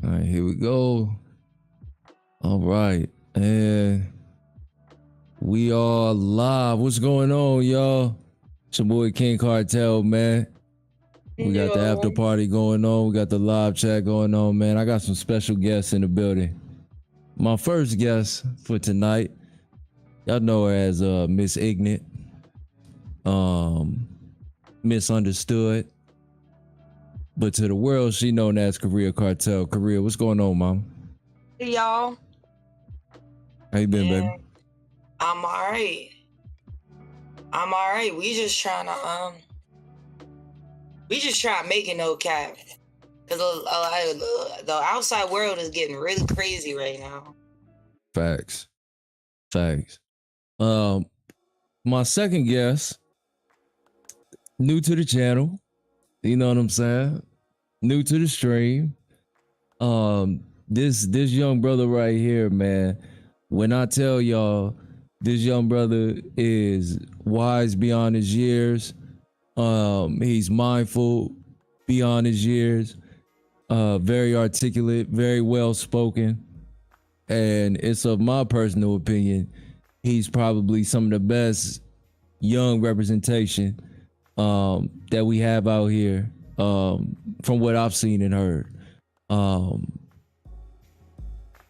All right, here we go. All right, and we are live. What's going on, y'all? It's your boy King Cartel, man. We got the after party going on. We got the live chat going on, man. I got some special guests in the building. My first guest for tonight, y'all know her as Miss Ignorant, misunderstood, but to the world, she known as Korea Cartel. Korea, what's going on, mom? Hey, y'all. How you been, baby? I'm all right. We just trying to make it no cap. Cause the outside world is getting really crazy right now. Facts. My second guest, new to the channel, you know what I'm saying? New to the stream. This young brother right here, man. When I tell y'all, this young brother is wise beyond his years. He's mindful beyond his years. Very articulate, very well spoken. And it's of my personal opinion, he's probably some of the best young representation that we have out here, from what I've seen and heard.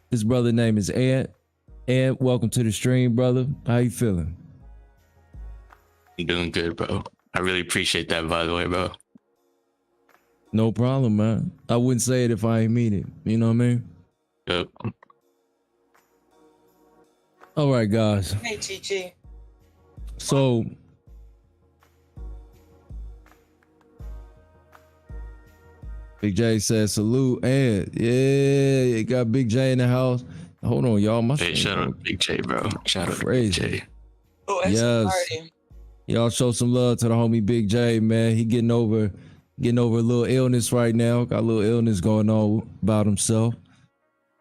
This brother name is Ed. Ed, welcome to the stream, brother. How you feeling? I'm doing good, bro. I really appreciate that, by the way, bro. No problem, man. I wouldn't say it if I ain't mean it. You know what I mean? Yep. All right, guys. Hey, Chi. So, Big J says salute, and yeah, you got Big J in the house. Hold on, y'all. Hey, shout out Big J, bro. Shout out Big J. Oh, yes. Party. Y'all show some love to the homie Big J, man. He getting over a little illness right now. Got a little illness going on about himself,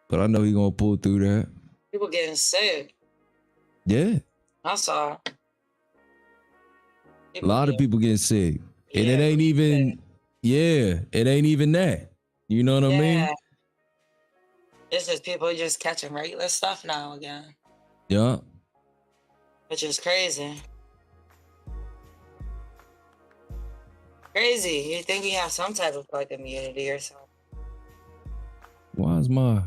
but I know he gonna pull through that. People getting sick. Yeah, I saw. A lot of people getting sick, and it ain't even. Yeah, it ain't even that. You know what I mean? It's just people just catching regular stuff now again. Yeah. Which is crazy. Crazy. You think we have some type of like immunity or something? Why is my...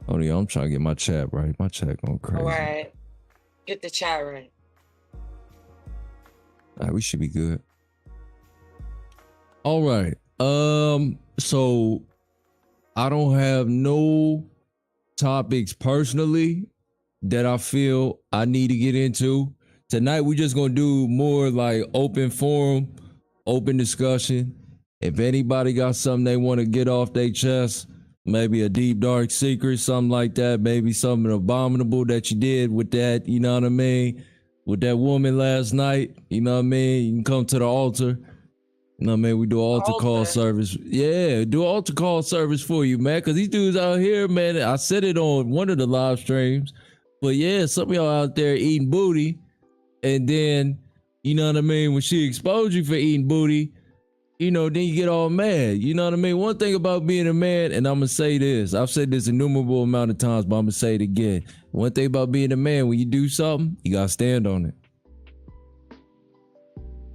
Oh yeah, I'm trying to get my chat right. My chat going crazy. All right. Get the chat right. All right, we should be good. All right. So I don't have no topics personally that I feel I need to get into. Tonight we're just gonna do more like open forum, open discussion. If anybody got something they want to get off their chest, maybe a deep dark secret, something like that, maybe something abominable that you did with that, you know what I mean, with that woman last night, you know what I mean, you can come to the altar. You know what I mean? We do altar call service. Yeah, do altar call service for you, man. Because these dudes out here, man, I said it on one of the live streams. But yeah, some of y'all out there eating booty. And then, you know what I mean? When she exposed you for eating booty, you know, then you get all mad. You know what I mean? One thing about being a man, and I'm going to say this. I've said this innumerable amount of times, but I'm going to say it again. One thing about being a man, when you do something, you got to stand on it.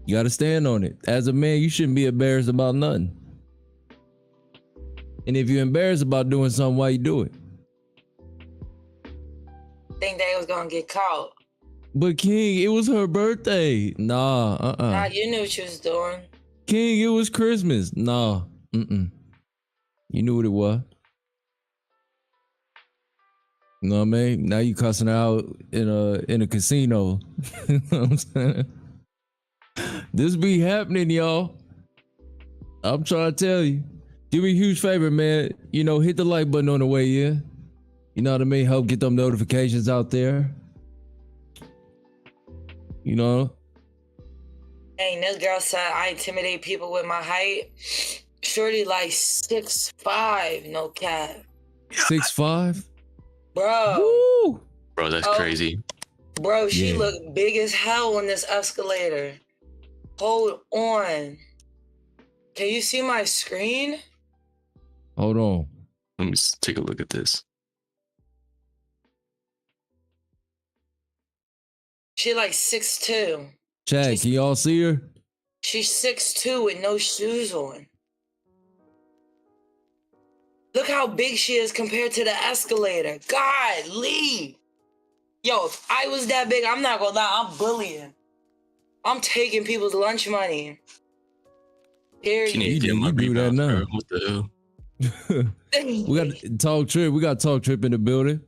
You got to stand on it. As a man, you shouldn't be embarrassed about nothing. And if you're embarrassed about doing something, why you do it? Think they was going to get caught. But King, it was her birthday. Nah, Nah, you knew what she was doing. King, it was Christmas. Nah, You knew what it was. You know what I mean? Now you cussing her out in a casino. You know what I'm saying? This be happening, y'all. I'm trying to tell you. Do me a huge favor, man. You know, hit the like button on the way in. You know what I mean? Help get them notifications out there. You know? Hey, this girl said I intimidate people with my height. Shorty like 6'5", no cap. 6'5"? Bro. Woo! Bro, that's crazy. Bro, she looked big as hell on this escalator. Hold on. Can you see my screen? Hold on. Let me take a look at this. She like 6'2". Chad, can y'all see her? She's 6'2" with no shoes on. Look how big she is compared to the escalator. God, Lee. Yo, if I was that big, I'm not gonna lie, I'm bullying. I'm taking people's lunch money. Here Can you you get my do that rebounds, now. bro? What the hell? We got Talk Trip. We got Talk Trip in the building.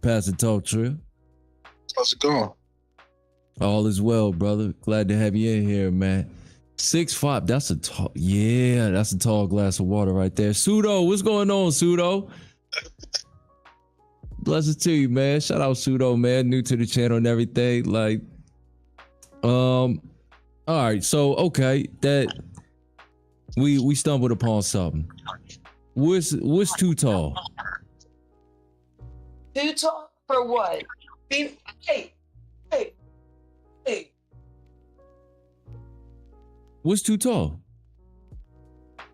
Pass the Talk Trip. How's it going? All is well, brother. Glad to have you in here, man. 6'5". That's a tall. Yeah, that's a tall glass of water right there. Pseudo, what's going on, Pseudo? Blessings to you, man. Shout out Pseudo, man. New to the channel and everything. Like, all right. So, okay, that we stumbled upon something. What's too tall? Too tall for what? Hey. What's too tall?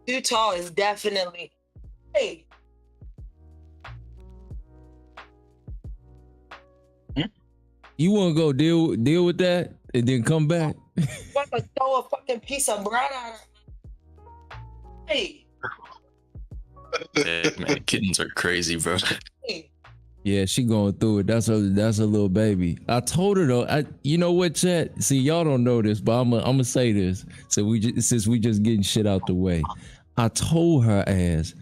Too tall is definitely. Hey. You want to go deal with that and then come back? Want to throw a fucking piece of bread at her? Hey. Yeah, man, kittens are crazy, bro. Hey. Yeah, she going through it. That's a little baby. I told her though. You know what, chat? See, y'all don't know this, but I'm gonna say this. So since we just getting shit out the way, I told her ass.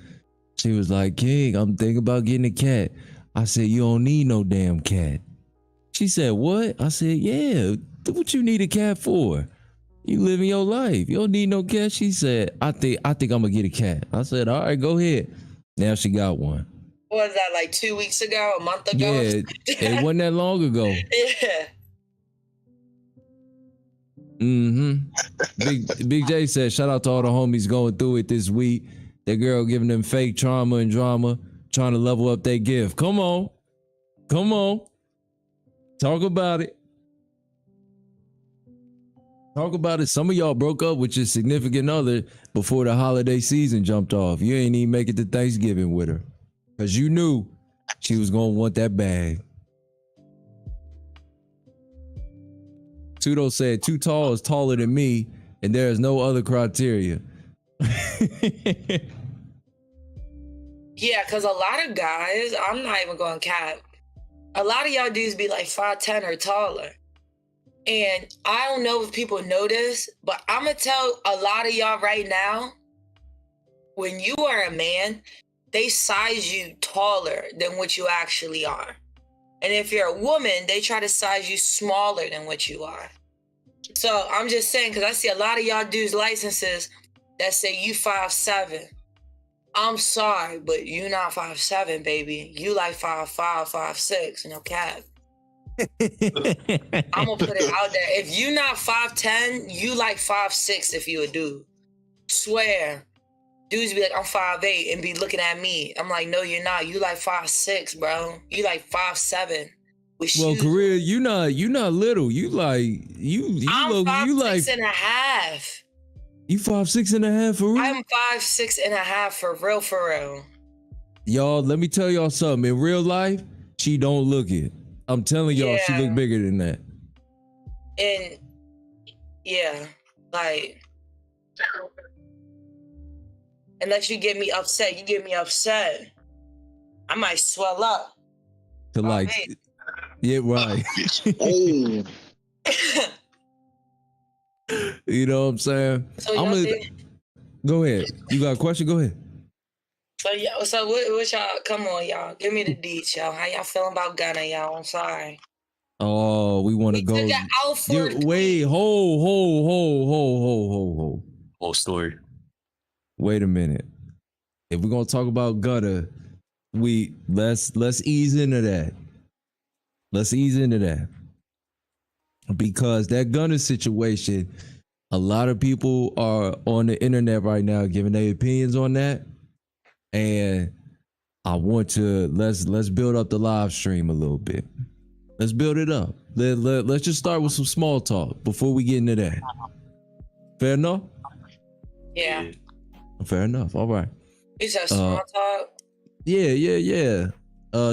She was like, "King, I'm thinking about getting a cat." I said, "You don't need no damn cat." She said, "What?" I said, "Yeah. What you need a cat for? You living your life. You don't need no cat." She said, "I think I'm gonna get a cat." I said, "All right, go ahead." Now she got one. What was that, like 2 weeks ago, a month ago? Yeah, it wasn't that long ago. Yeah. Big J said, shout out to all the homies going through it this week. That girl giving them fake trauma and drama, trying to level up their gift. Come on. Talk about it. Some of y'all broke up with your significant other before the holiday season jumped off. You ain't even make it to Thanksgiving with her. Because you knew she was going to want that bag. Tudo said, too tall is taller than me, and there is no other criteria. Yeah, because a lot of guys, I'm not even going cap. A lot of y'all dudes be like 5'10" or taller. And I don't know if people know this, but I'm going to tell a lot of y'all right now, when you are a man, they size you taller than what you actually are. And if you're a woman, they try to size you smaller than what you are. So I'm just saying, because I see a lot of y'all dudes' licenses that say you 5'7". I'm sorry, but you not 5'7", baby. You like 5'5", 5'6", no cap. I'm gonna put it out there. If you not 5'10", you like 5'6" if you a dude. Swear. Dudes be like, I'm 5'8", and be looking at me. I'm like, no, you're not. You like 5'6", bro. You like 5'7". Well, Korea, you not little. You like I'm look, 5'6" you like and a half. You 5'6.5" for real? I'm 5'6" and a half for real. Y'all, let me tell y'all something. In real life, she don't look it. I'm telling y'all, she look bigger than that. And yeah, like, unless you get me upset, I might swell up. To like, yeah, right. Oh. You know what I'm saying? So go ahead. You got a question? Go ahead. So what y'all? Come on, y'all. Give me the deets, y'all. How y'all feeling about Gunna, y'all? I'm sorry. Oh, we want to go. Wait, ho. Whole story. Wait a minute. If we're gonna talk about Gunna, let's ease into that. Because that Gunna situation, a lot of people are on the internet right now giving their opinions on that. And I want to let's build up the live stream a little bit. Let's build it up. Let's just start with some small talk before we get into that. Fair enough? Yeah. Fair enough. All right. It's a small talk. Yeah.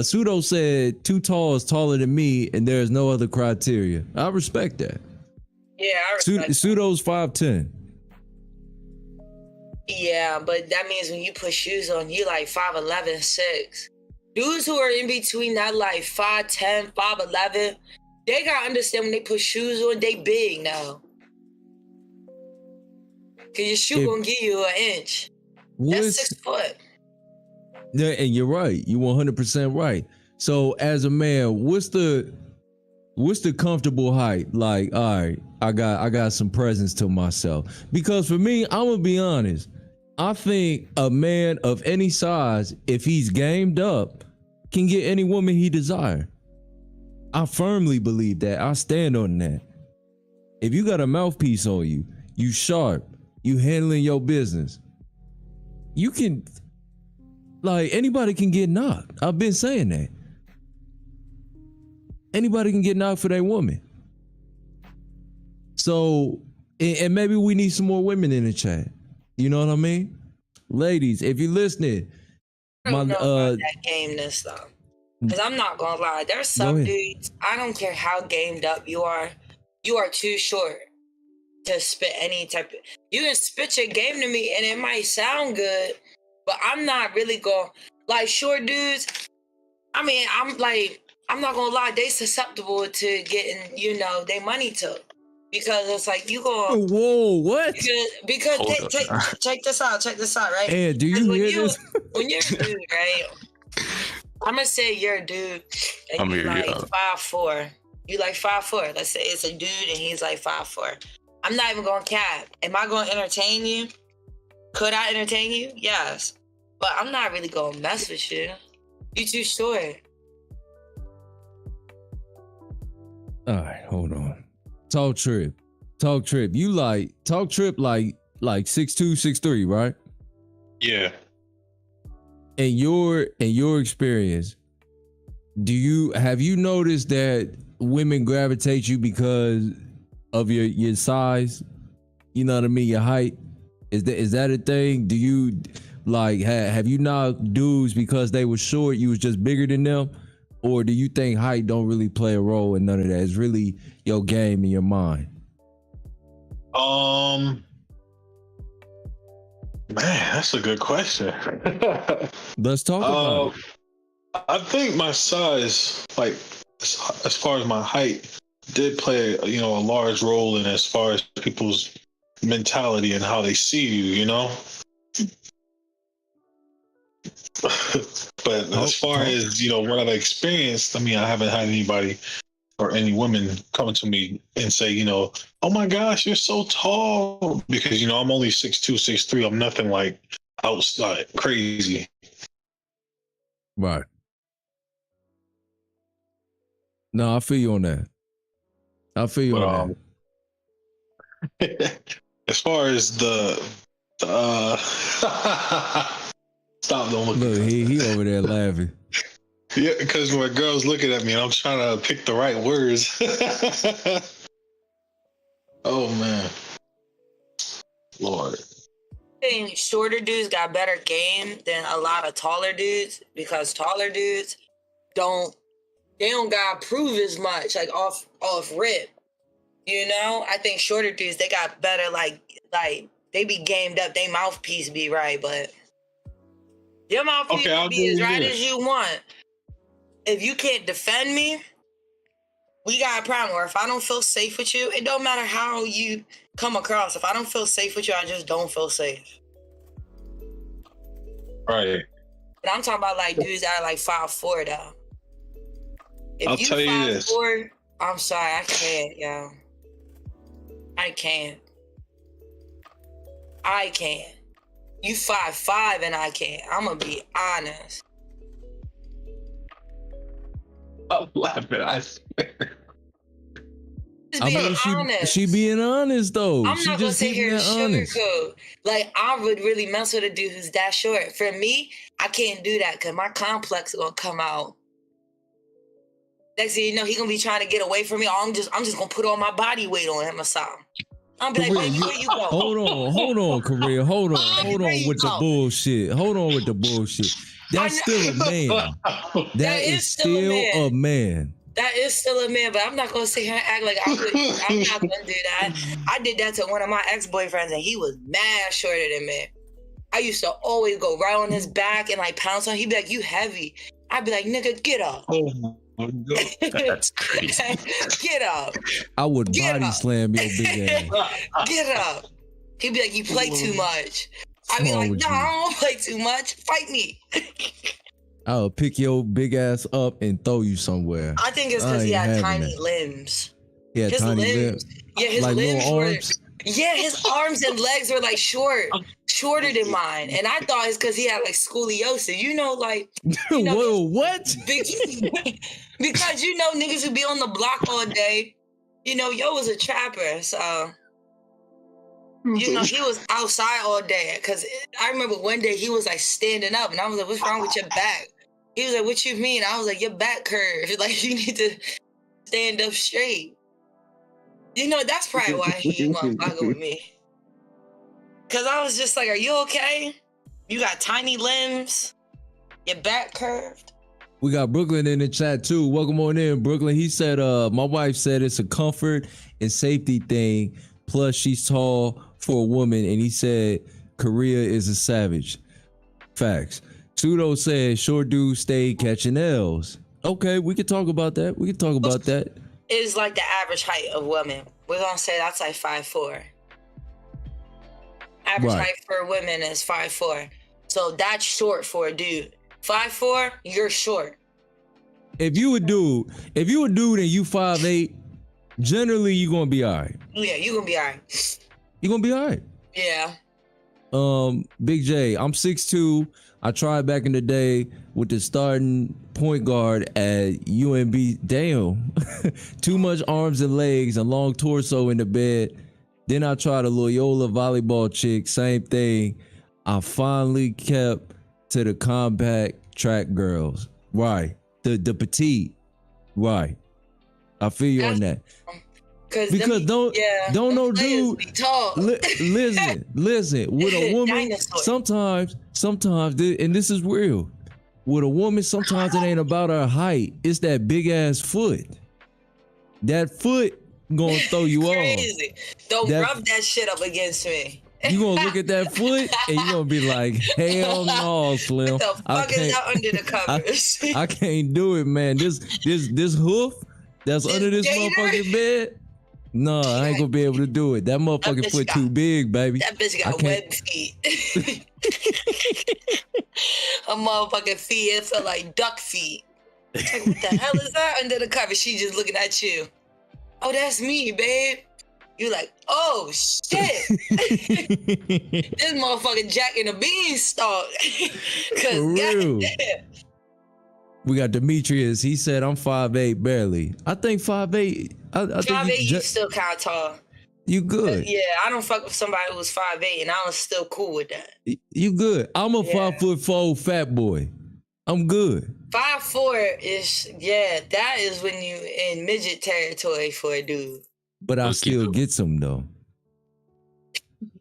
Pseudo said too tall is taller than me, and there's no other criteria. I respect that. Yeah, I respect that. Pseudo's 5'10". Yeah, but that means when you put shoes on, you like 5'11", 6. Dudes who are in between that like 5'10", 5'11", they gotta understand when they put shoes on, they big now. Cause your shoe gonna give you an inch. That's 6 foot. Yeah, and you're right. You 100% right. So as a man, what's the comfortable height? Like, all right, I got some presence to myself. Because for me, I'm gonna be honest. I think a man of any size, if he's gamed up, can get any woman he desire. I firmly believe that. I stand on that. If you got a mouthpiece on you, you sharp, you handling your business, you can, like, anybody can get knocked. I've been saying that. Anybody can get knocked for their woman. So, and maybe we need some more women in the chat. You know what I mean? Ladies, if you're listening, I don't know about that gameness though. Because I'm not gonna lie, there's some dudes, I don't care how gamed up you are too short to spit any type of, you can spit your game to me and it might sound good, but I'm not really going, like short dudes, I mean, I'm not gonna lie, they susceptible to getting, their money took. Because it's like you go. Whoa! What? Because check this out, right? And do you hear this? When you're a dude, right? I'm gonna say you're a dude, and you're like 5'4". You like 5'4". Let's say it's a dude, and he's like 5'4". I'm not even gonna cap. Am I gonna entertain you? Could I entertain you? Yes, but I'm not really gonna mess with you. You too short. All right, hold on. Talk trip. You talk trip like 6'2", 6'3", right? Yeah. In your experience, have you noticed that women gravitate you because of your size? You know what I mean? Your height. Is that a thing? Do you have you knocked dudes because they were short? You was just bigger than them? Or do you think height don't really play a role in none of that? It's really your game in your mind. Man, that's a good question. Let's talk about it. I think my size, like as far as my height, did play a large role in as far as people's mentality and how they see you. But as far as what I've experienced, I mean, I haven't had anybody or any women coming to me and say, oh my gosh, you're so tall, because I'm only 6'2", 6'3". I'm nothing like outside crazy. Right. No, I feel you on that. As far as the stop, don't look. Look, he over there laughing. Yeah, because my girl's looking at me and I'm trying to pick the right words. Oh man, Lord. I think shorter dudes got better game than a lot of taller dudes, because taller dudes don't gotta prove as much, like off rip. I think shorter dudes, they got better, like they be gamed up, they mouthpiece be right, but your mouthpiece be as right as you want. If you can't defend me, we got a problem. Or if I don't feel safe with you, it don't matter how you come across. If I don't feel safe with you, I just don't feel safe. Right. But I'm talking about like dudes that are like 5'4", though. If I'll tell you this. 5'4", I'm sorry, I can't, yo. I can't. You 5'5" and I can't. I'm gonna be honest. I'm laughing, I swear. She being honest though. I'm not gonna sit here and sugarcoat. Like, I would really mess with a dude who's that short. For me, I can't do that because my complex is gonna come out. Next thing you know, he gonna be trying to get away from me. I'm just gonna put all my body weight on him or something. I'm be like, Korea, baby, where you go? hold on, Korea. Hold on Where you with the go? bullshit. Hold on with the bullshit. That's still a man. That is still a man. That is still a man, but I'm not gonna sit here and act like I'm not gonna do that. I did that to one of my ex-boyfriends, and he was mad shorter than me. I used to always go right on his back and like pounce on. He'd be like, "You heavy." I'd be like, "Nigga, get up." Oh my God. That's crazy. Get up. I would Get body up. slam your big ass. Get up. He'd be like, "You play too much." I'd be wrong like, with "No, you? I don't play too much. Fight me." I'll pick your big ass up and throw you somewhere. I think it's because he I ain't had having tiny that. limbs. Yeah, His tiny limbs. limbs. Yeah, his Like limbs little were. arms. Yeah, his arms and legs were like shorter than mine, and I thought it's because he had like scoliosis. You know, like Whoa, what? because you know niggas who be on the block all day. You know, yo was a trapper, so you know he was outside all day. Because I remember one day he was like standing up, and I was like, "What's wrong with your back?" He was like, "What you mean?" I was like, "Your back curved. Like you need to stand up straight." You know, that's probably why he wasn't fucking with me. Cause I was just like, "Are you okay? You got tiny limbs, your back curved." We got Brooklyn in the chat too. Welcome on in, Brooklyn. He said, my wife said it's a comfort and safety thing. Plus, she's tall for a woman. And he said, Korea is a savage. Facts. Pseudo said, short dudes stay catching L's. Okay, we could talk about that. Is like the average height of women. We're gonna say that's like 5'4". Average Right. height for women is 5'4". So that's short for a dude. 5'4", you're short. If you a dude and you 5'8", generally you're gonna be all right. Yeah, you gonna be all right. You're gonna be all right. Yeah. Big J, I'm 6'2". I tried back in the day with the starting point guard at UNB. Damn. Too much arms and legs and long torso in the bed. Then I tried a Loyola volleyball chick. Same thing. I finally kept to the compact track girls. Right. The petite. Right. I feel you on that. Because don't no dude. Listen. With a woman, sometimes, and this is real. With a woman, sometimes it ain't about her height. It's that big ass foot. That foot gonna throw you Crazy. off. Don't rub that shit up against me. You gonna look at that foot and you gonna be like, hell no, Slim. What the fuck is that under the covers? I can't do it, man. This hoof that's under this motherfucking bed. No, I ain't gonna be able to do it. That motherfucking foot too big, baby. That bitch got web feet. Her motherfucking feet, it felt like duck feet. Like, what the hell is that under the cover? She just looking at you. Oh, that's me, babe. You like, oh shit. This motherfucking Jack and the Beanstalk. Cause For real. goddamn. We got Demetrius. He said, I'm 5'8", barely. I think 5'8". I 5'8", think you still kind of tall. You good. Yeah, I don't fuck with somebody who's 5'8", and I was still cool with that. You good. I'm a 5'4" fat boy. I'm good. 5'4" is, that is when you in midget territory for a dude. But I still get some though. It's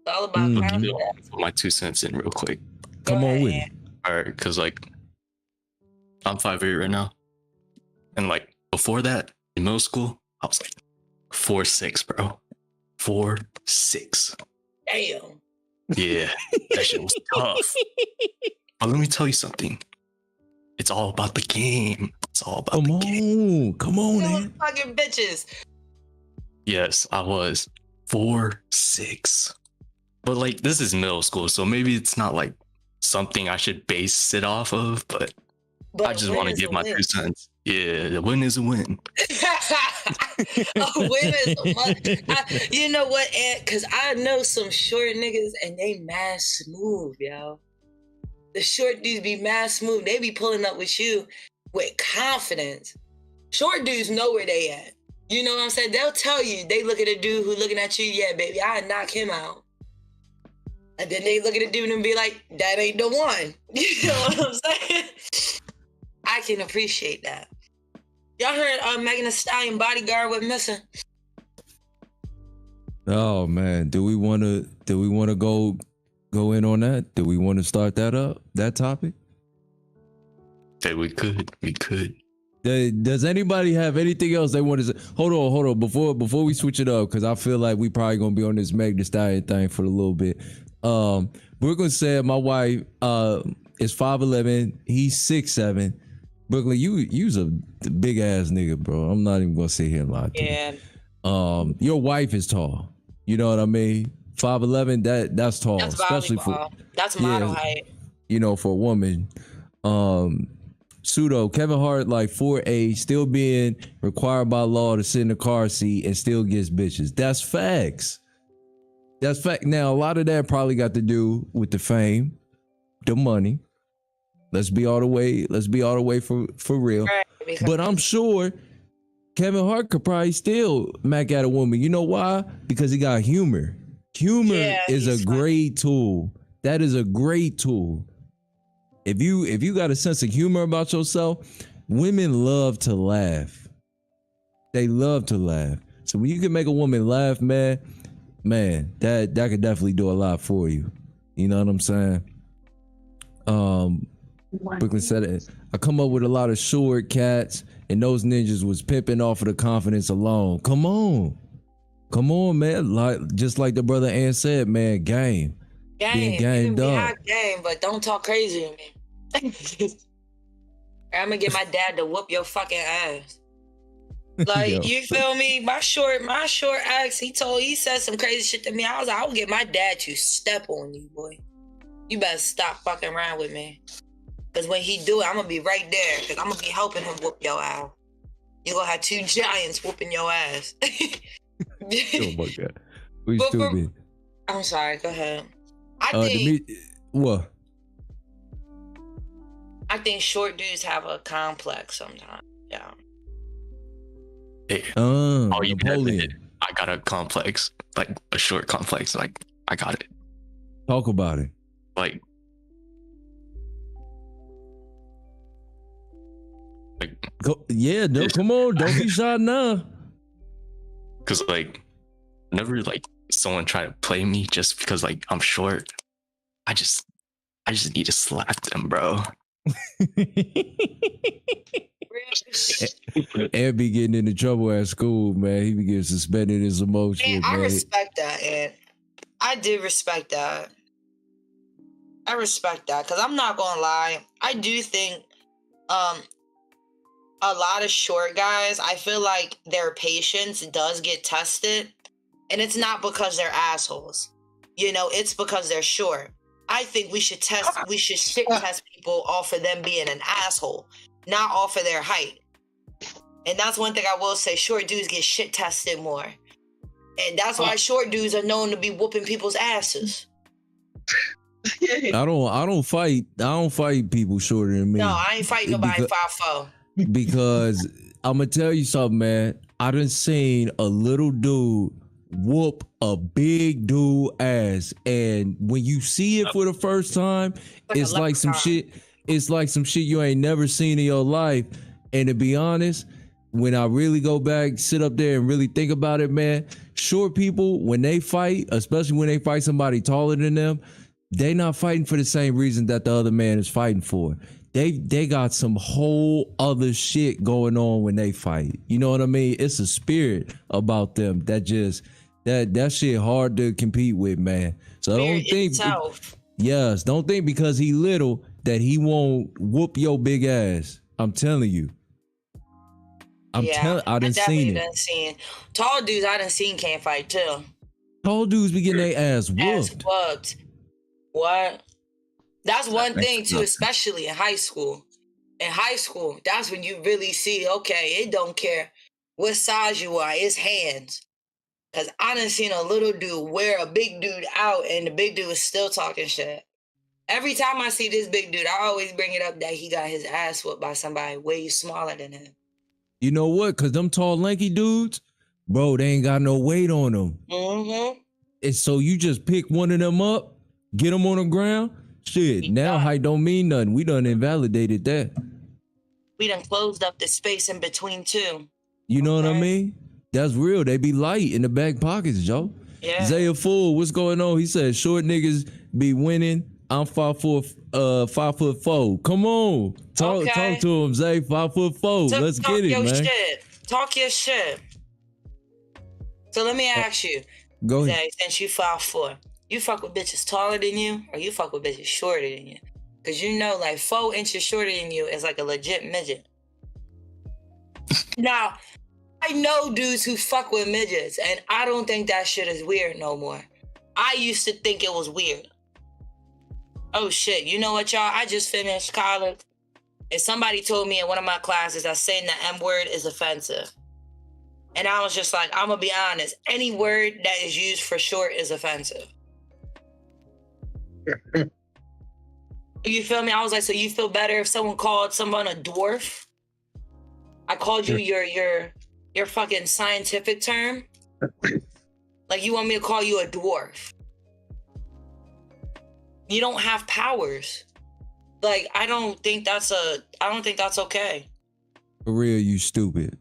all about confidence. Put my 2 cents in real quick. Come on with it. All right, because like I'm 5'8" right now, and like before that in middle school, I was like 4'6", bro. 4'6". Damn. Yeah, that shit was tough. But let me tell you something. It's all about the game. It's all about the game. Come on, man. Fucking bitches. Yes, I was 4'6". But like this is middle school, so maybe it's not like something I should base it off of, but I just want to give my 2 cents. Yeah, the win is a win. A win is a win. You know what, Ant? Because I know some short niggas and they mad smooth, yo. The short dudes be mad smooth. They be pulling up with you with confidence. Short dudes know where they at. You know what I'm saying? They'll tell you. They look at a dude who looking at you, yeah, baby, I knock him out. And then they look at a dude and be like, that ain't the one. You know what I'm saying? I can appreciate that. Y'all heard Megan Thee Stallion bodyguard went missing? Oh man, do we want to go in on that? Do we want to start that topic? Okay, we could. Does anybody have anything else they want to say? Hold on. Before we switch it up, because I feel like we probably gonna be on this Meg Thee Stallion thing for a little bit. Brooklyn said my wife is 5'11", he's 6'7". Brooklyn, you's a big ass nigga, bro. I'm not even gonna sit here and lie to you. Yeah. Your wife is tall. You know what I mean? 5'11", that's tall, That's especially volleyball. for That's model height. you know, for a woman. Pseudo Kevin Hart like 4'8", still being required by law to sit in the car seat and still gets bitches. That's facts. That's fact. Now a lot of that probably got to do with the fame, the money. Let's be all the way for real. Right, But I'm sure Kevin Hart could probably still mac at a woman. You know why? Because he got humor. Humor is a great tool. That is a great tool. If you got a sense of humor about yourself, women love to laugh. They love to laugh. So when you can make a woman laugh, man, that could definitely do a lot for you. You know what I'm saying? Brooklyn said it. I come up with a lot of short cats, and those ninjas was pimping off of the confidence alone. Come on, man. Like just like the brother Ann said, man, game. Being gamed up. Game, but don't talk crazy to me. I'm gonna get my dad to whoop your fucking ass. Like, Yo. you feel me? My short ex, he said some crazy shit to me. I was like, I will get my dad to step on you, boy. You better stop fucking around with me. Cause when he do it, I'm gonna be right there. Cause I'm gonna be helping him whoop your ass. You gonna have two giants whooping your ass. Oh my god, we But stupid. I'm sorry. Go ahead. I think short dudes have a complex sometimes. Yeah. Hey, Oh, you Napoleon. I got a complex, like a short complex. Like I got it. Talk about it. Like Go, yeah, no, come on, don't be shy now. Cause like whenever like someone try to play me just because like I'm short, I just need to slap them, bro. Ed be getting into trouble at school, man. He be getting suspended in some more shit, I man. respect that, Ed. I do respect that. I respect that because I'm not gonna lie. I do think a lot of short guys, I feel like their patience does get tested, and it's not because they're assholes. You know, it's because they're short. I think we should shit test people off of them being an asshole, not off of their height. And that's one thing I will say, short dudes get shit tested more. And that's why short dudes are known to be whooping people's asses. I don't fight people shorter than me. No, I ain't fighting nobody 5'4". Because I'm gonna tell you something, man. I done seen a little dude whoop a big dude ass, and when you see it for the first time, it's like some shit. It's like some shit you ain't never seen in your life. And to be honest, when I really go back, sit up there and really think about it, man, short people, when they fight, especially when they fight somebody taller than them, they not fighting for the same reason that the other man is fighting for. They got some whole other shit going on when they fight. You know what I mean? It's a spirit about them that just that shit hard to compete with, man. So don't think don't think because he little that he won't whoop your big ass. I'm telling you. I done seen it. Tall dudes I done seen can't fight too. Tall dudes be getting their ass whooped. What? That's one thing too, especially in high school. In high school, that's when you really see, okay, it don't care what size you are, it's hands. Cause I done seen a little dude wear a big dude out and the big dude is still talking shit. Every time I see this big dude, I always bring it up that he got his ass whooped by somebody way smaller than him. You know what? Cause them tall, lanky dudes, bro, they ain't got no weight on them. Mm-hmm. And so you just pick one of them up, get them on the ground. Shit, now height don't mean nothing. We done invalidated that. We done closed up the space in between too. You know what I mean? That's real. They be light in the back pockets, Joe. Yeah. Zay a fool. What's going on? He said short niggas be winning. I'm 5'4". Come on. Talk to him, Zay. 5'4". Let's get it, man. Shit. Talk your shit. So let me ask you, Go ahead. Zay, since you 5'4", you fuck with bitches taller than you, or you fuck with bitches shorter than you? Because you know, like 4 inches shorter than you is like a legit midget. Now, I know dudes who fuck with midgets, and I don't think that shit is weird no more. I used to think it was weird. Oh shit, you know what, y'all? I just finished college, and somebody told me in one of my classes that saying the M-word is offensive. And I was just like, I'm gonna be honest, any word that is used for short is offensive. You feel me? I was like, so you feel better if someone called someone a dwarf? I called you your fucking scientific term? Like, you want me to call you a dwarf? You don't have powers. Like, I don't think that's okay. For real, you stupid.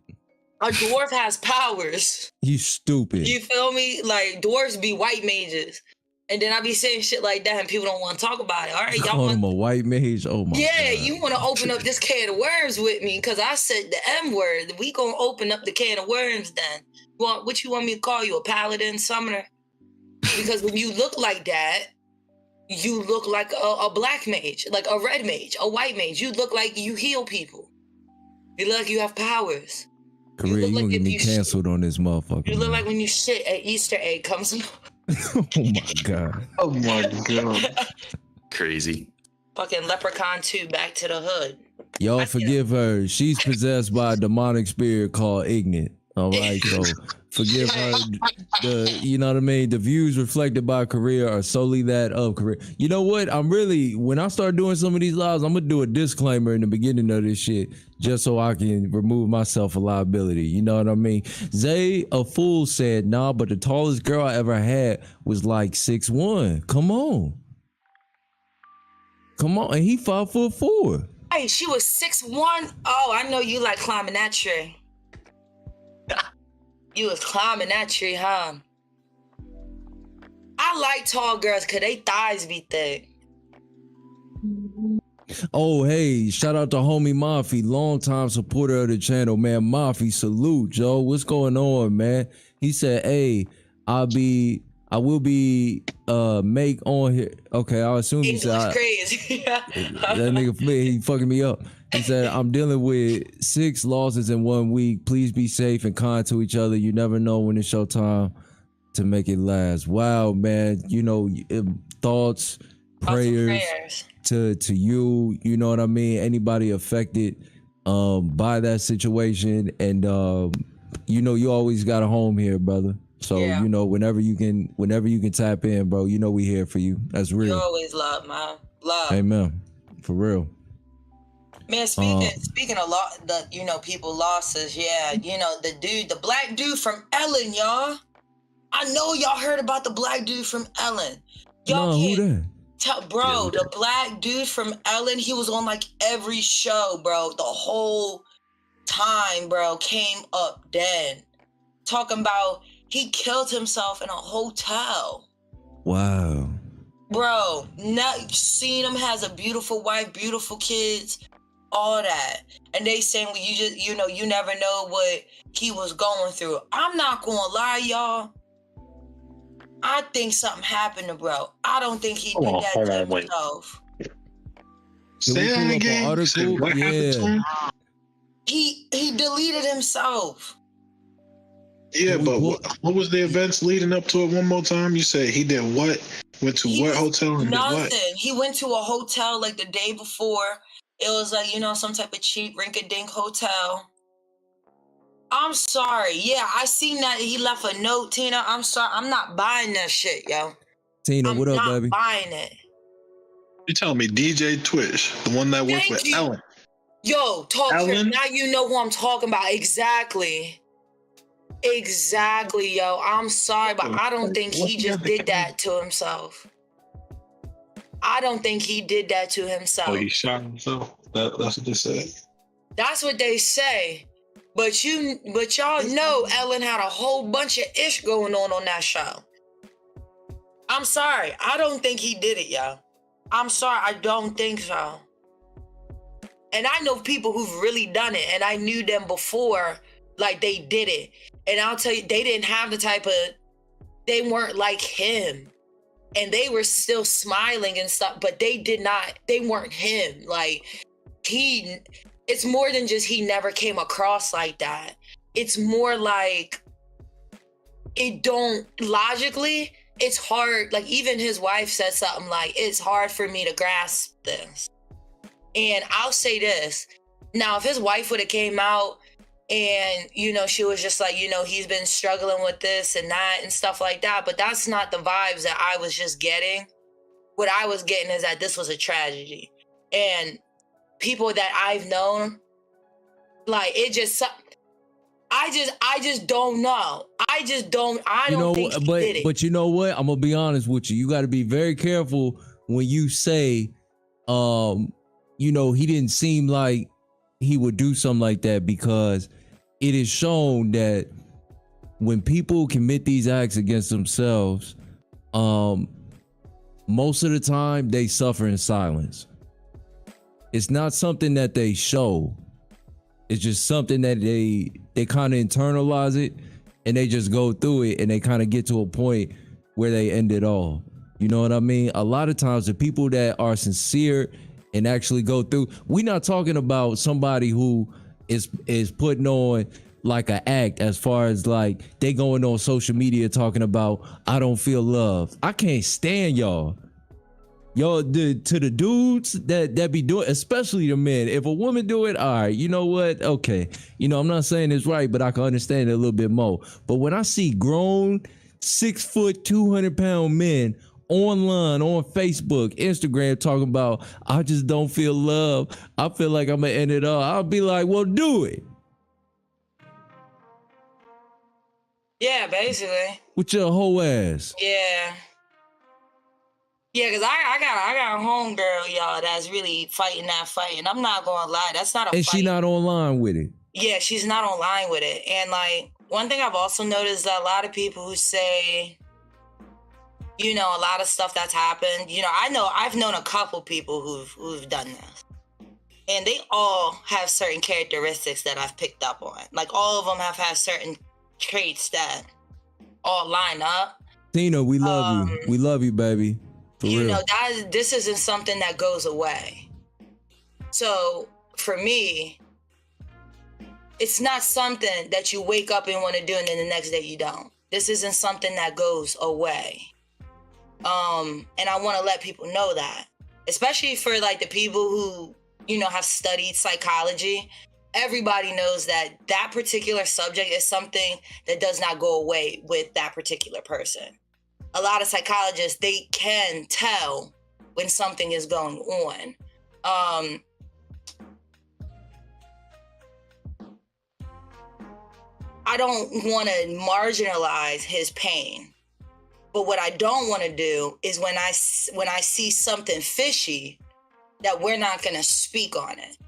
A dwarf has powers. You stupid. You feel me? Like, dwarves be white mages. And then I be saying shit like that and people don't want to talk about it. All right, y'all call him a white mage? Oh my yeah, God. you want to open up this can of worms with me because I said the M-word. We gonna open up the can of worms then. What you want me to call you? A paladin, summoner? Because when you look like that, you look like a black mage, like a red mage, a white mage. You look like you heal people. You look like you have powers. Career, you gonna get me canceled on this motherfucker. You look like when you shit, an Easter egg comes. Oh my God. Oh my God. Crazy. Fucking Leprechaun 2, Back to the Hood. Y'all forgive her. She's possessed by a demonic spirit called Ignorant. All right, so forgive her. You know what I mean? The views reflected by Career are solely that of Career. You know what? When I start doing some of these lives, I'm gonna do a disclaimer in the beginning of this shit, just so I can remove myself a liability. You know what I mean? Zay a fool said, nah, but the tallest girl I ever had was like 6'1". Come on. And he 5'4". Hey, she was 6'1". Oh, I know you like climbing that tree. You was climbing that tree, huh? I like tall girls because they thighs be thick. Oh, hey, shout out to homie Mafi, longtime supporter of the channel, man. Mafi, salute, Joe. What's going on, man? He said, hey, I will be make on here. Okay, I assume he said crazy. that nigga, he fucking me up. He said, I'm dealing with 6 losses in 1 week. Please be safe and kind to each other. You never know when it's your time to make it last. Wow, man. You know, thoughts, prayers to you. You know what I mean? Anybody affected by that situation. And, you know, you always got a home here, brother. So, you know, whenever you can tap in, bro, you know we here for you. That's real. You always love, man. Love. Amen. For real. Man, speaking of people losses, the black dude from Ellen, y'all. I know y'all heard about the black dude from Ellen. Y'all who that? The black dude from Ellen, he was on like every show, bro. The whole time, bro, came up dead. Talking about he killed himself in a hotel. Wow. Bro, now seen him, has a beautiful wife, beautiful kids, all that. And they saying, well, you never know what he was going through. I'm not gonna lie, y'all. I think something happened to bro. I don't think he did that to himself. Say that again. What happened to him? He deleted himself. Yeah, but what was the events leading up to it? One more time, you said he did what? Went to what hotel? And nothing. Did what? He went to a hotel like the day before. It was like, some type of cheap rink-a-dink hotel. I'm sorry. Yeah, I seen that he left a note, Tina. I'm sorry. I'm not buying that shit, yo. Tina, what up, baby? I'm not buying it. You telling me DJ Twitch, the one that worked with Ellen? Yo, talk to him. Now you know who I'm talking about. Exactly, yo. I'm sorry, but I don't think he just did that to himself. I don't think he did that to himself. Oh, he shot himself? That's what they said? That's what they say. But y'all know Ellen had a whole bunch of ish going on that show. I'm sorry. I don't think he did it, yo. I'm sorry. I don't think so. And I know people who've really done it, and I knew them before, like they did it. And I'll tell you, they didn't have the type of, they weren't like him. And they were still smiling and stuff, but they weren't him. Like, it's more than just he never came across like that. It's more like, logically, it's hard. Like, even his wife said something like, it's hard for me to grasp this. And I'll say this. Now, if his wife would have came out and, she was just like, he's been struggling with this and that and stuff like that. But that's not the vibes that I was just getting. What I was getting is that this was a tragedy. And people that I've known, like, it just, I just don't know. I don't think he did it. But you know what? I'm going to be honest with you. You got to be very careful when you say, he didn't seem like he would do something like that, because it is shown that when people commit these acts against themselves, most of the time they suffer in silence. It's not something that they show. It's just something that they kind of internalize it, and they just go through it, and they kind of get to a point where they end it all. You know what I mean? A lot of times the people that are sincere and actually go through, we're not talking about somebody who is putting on like an act, as far as like they going on social media talking about, I don't feel love. I can't stand y'all. Yo, to the dudes that be doing, especially the men. If a woman do it, all right, you know what? Okay. I'm not saying it's right, but I can understand it a little bit more. But when I see grown 6 foot, 200-pound men online, on Facebook, Instagram, talking about, I just don't feel love, I feel like I'm gonna end it all, I'll be like, well, do it. Yeah, basically. With your whole ass. Yeah. Yeah, because I got a homegirl, y'all, that's really fighting that fight. And I'm not going to lie, that's not a fight. And she not online with it. Yeah, she's not online with it. And, like, one thing I've also noticed is that a lot of people who say, a lot of stuff that's happened, I've known a couple people who've done this. And they all have certain characteristics that I've picked up on. Like, all of them have had certain traits that all line up. Tina, we love you. We love you, baby. For real. This isn't something that goes away. So for me, it's not something that you wake up and want to do and then the next day you don't. This isn't something that goes away. And I want to let people know that, especially for like the people who, have studied psychology. Everybody knows that particular subject is something that does not go away with that particular person. A lot of psychologists, they can tell when something is going on. I don't want to marginalize his pain, but what I don't want to do is when I see something fishy, that we're not going to speak on it.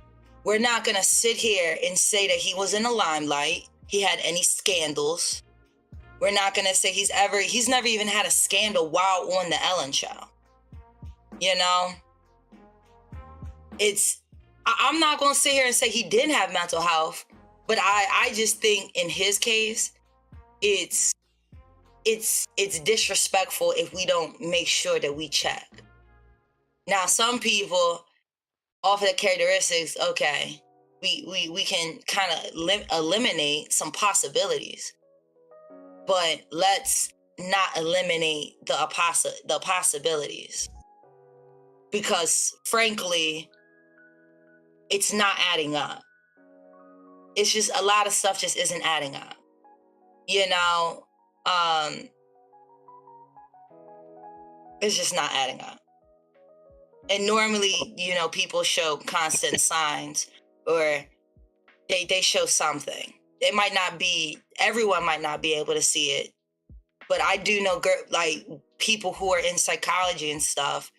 We're not going to sit here and say that he was in the limelight, he had any scandals. We're not going to say he's never even had a scandal while on the Ellen show. I'm not going to sit here and say he didn't have mental health, but I just think in his case, it's disrespectful if we don't make sure that we check. Now, some people, off of the characteristics, okay, we can kind of eliminate some possibilities. But let's not eliminate the possibilities, because frankly, it's not adding up. It's just a lot of stuff just isn't adding up. It's just not adding up. And normally, people show constant signs, or they show something. It might not be, everyone might not be able to see it, but I do know, like, people who are in psychology and stuff,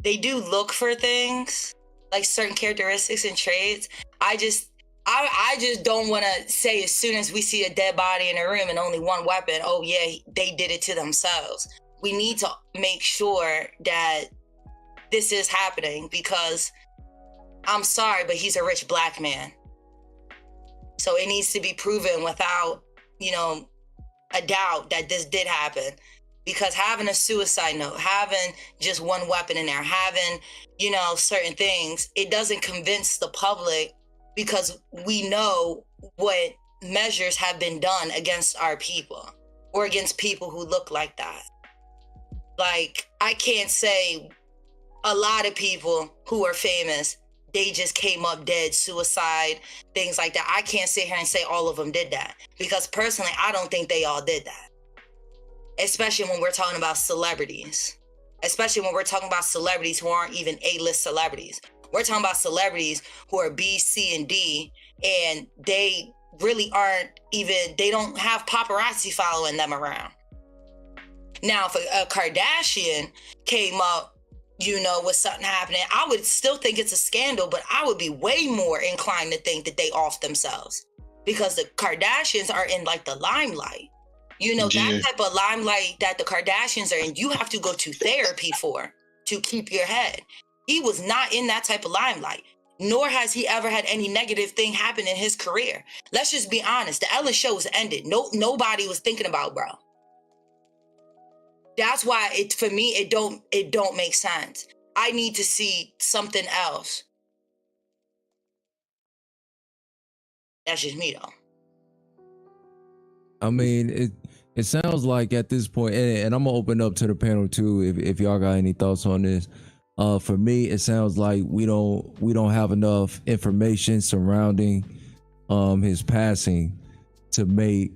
they do look for things, like certain characteristics and traits. I just don't want to say, as soon as we see a dead body in a room and only one weapon, oh yeah, they did it to themselves. we need to make sure that this is happening, because I'm sorry, but he's a rich black man. So it needs to be proven without, a doubt that this did happen. Because having a suicide note, having just one weapon in there, having, certain things, it doesn't convince the public, because we know what measures have been done against our people or against people who look like that. Like, I can't say a lot of people who are famous, they just came up dead, suicide, things like that. I can't sit here and say all of them did that, because personally, I don't think they all did that. Especially when we're talking about celebrities. Especially when we're talking about celebrities who aren't even A-list celebrities. We're talking about celebrities who are B, C, and D, and they really aren't even, they don't have paparazzi following them around. Now, if a Kardashian came up, with something happening, I would still think it's a scandal, but I would be way more inclined to think that they off themselves, because the Kardashians are in like the limelight. That type of limelight that the Kardashians are in, you have to go to therapy for, to keep your head. He was not in that type of limelight, nor has he ever had any negative thing happen in his career. Let's just be honest. The Ellen show was ended. Nobody was thinking about bro. That's why for me, it don't make sense. I need to see something else. That's just me though. I mean, it sounds like at this point, and I'm gonna open up to the panel too, if y'all got any thoughts on this. For me, it sounds like we don't have enough information surrounding his passing to make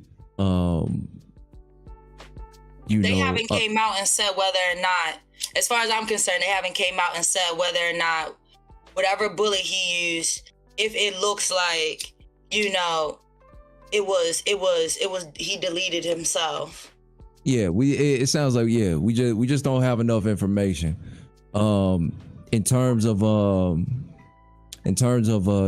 they haven't came out and said whether or not, as far as I'm concerned, they haven't came out and said whether or not whatever bullet he used, if it looks like, it was he deleted himself. Yeah, it sounds like, we just don't have enough information. In terms of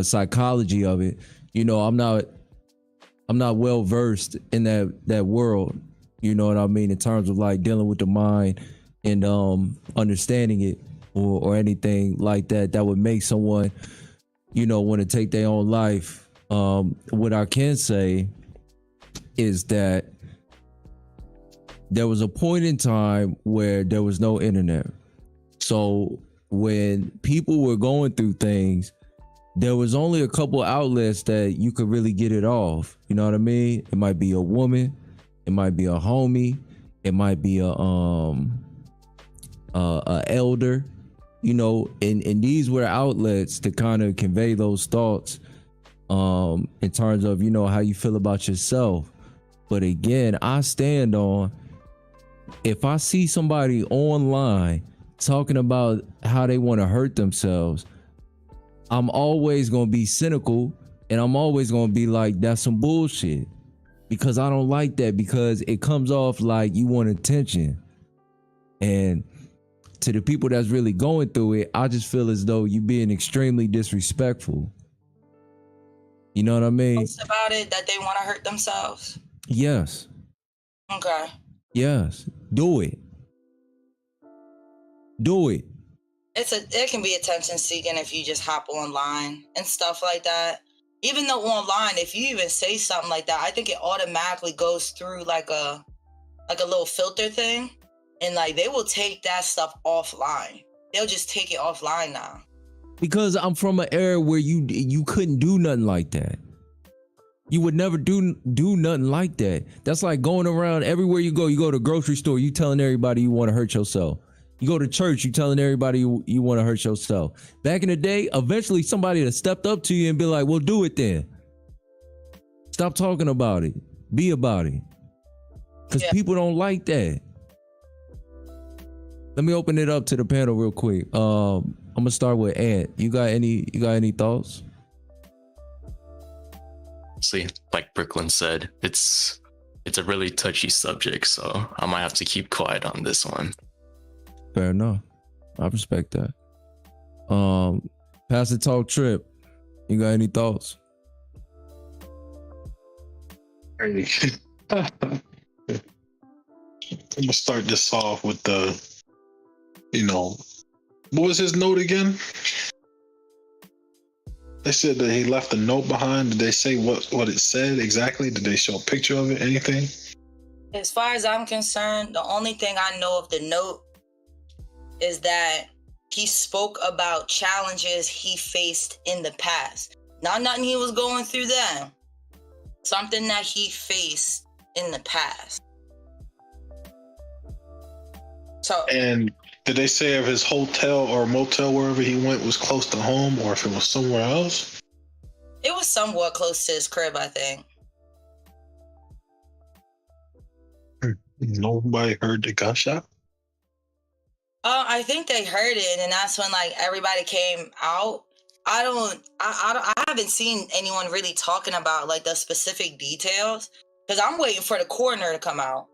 psychology of it, I'm not well versed in that world. You know what I mean? In terms of like dealing with the mind and understanding it or anything like that would make someone, want to take their own life. What I can say is that there was a point in time where there was no internet. So when people were going through things, there was only a couple outlets that you could really get it off. You know what I mean? It might be a woman. It might be a homie. It might be a elder, and these were outlets to kind of convey those thoughts in terms of, how you feel about yourself. But again, I stand on, if I see somebody online talking about how they want to hurt themselves, I'm always going to be cynical, and I'm always going to be like, that's some bullshit. Because I don't like that, because it comes off like you want attention. And to the people that's really going through it, I just feel as though you being extremely disrespectful. You know what I mean? Post about it, that they want to hurt themselves. Yes. Okay. Yes. Do it. Do it. It can be attention seeking if you just hop online and stuff like that. Even though online, if you even say something like that, I think it automatically goes through like a little filter thing, and like they will take that stuff offline. They'll just take it offline now. Because I'm from an era where you couldn't do nothing like that. You would never do nothing like that. That's like going around everywhere you go. You go to the grocery store, you telling everybody you want to hurt yourself. You go to church, you telling everybody you want to hurt yourself. Back in the day, eventually somebody that stepped up to you and be like, well, do it then. Stop talking about it. Be about it. Because people don't like that. Let me open it up to the panel real quick. I'm gonna start with Ant. You got any thoughts? See, like Brooklyn said, it's a really touchy subject, so I might have to keep quiet on this one. Fair enough. I respect that. Pass the talk, Trip. You got any thoughts? I'm gonna start this off with the, what was his note again? They said that he left a note behind. Did they say what it said exactly? Did they show a picture of it? Anything? As far as I'm concerned, the only thing I know of the note is that he spoke about challenges he faced in the past. Not nothing he was going through then. Something that he faced in the past. So, and did they say if his hotel or motel, wherever he went, was close to home, or if it was somewhere else? It was somewhat close to his crib, I think. Nobody heard the gunshot? I think they heard it, and that's when like everybody came out. I haven't seen anyone really talking about like the specific details because I'm waiting for the coroner to come out.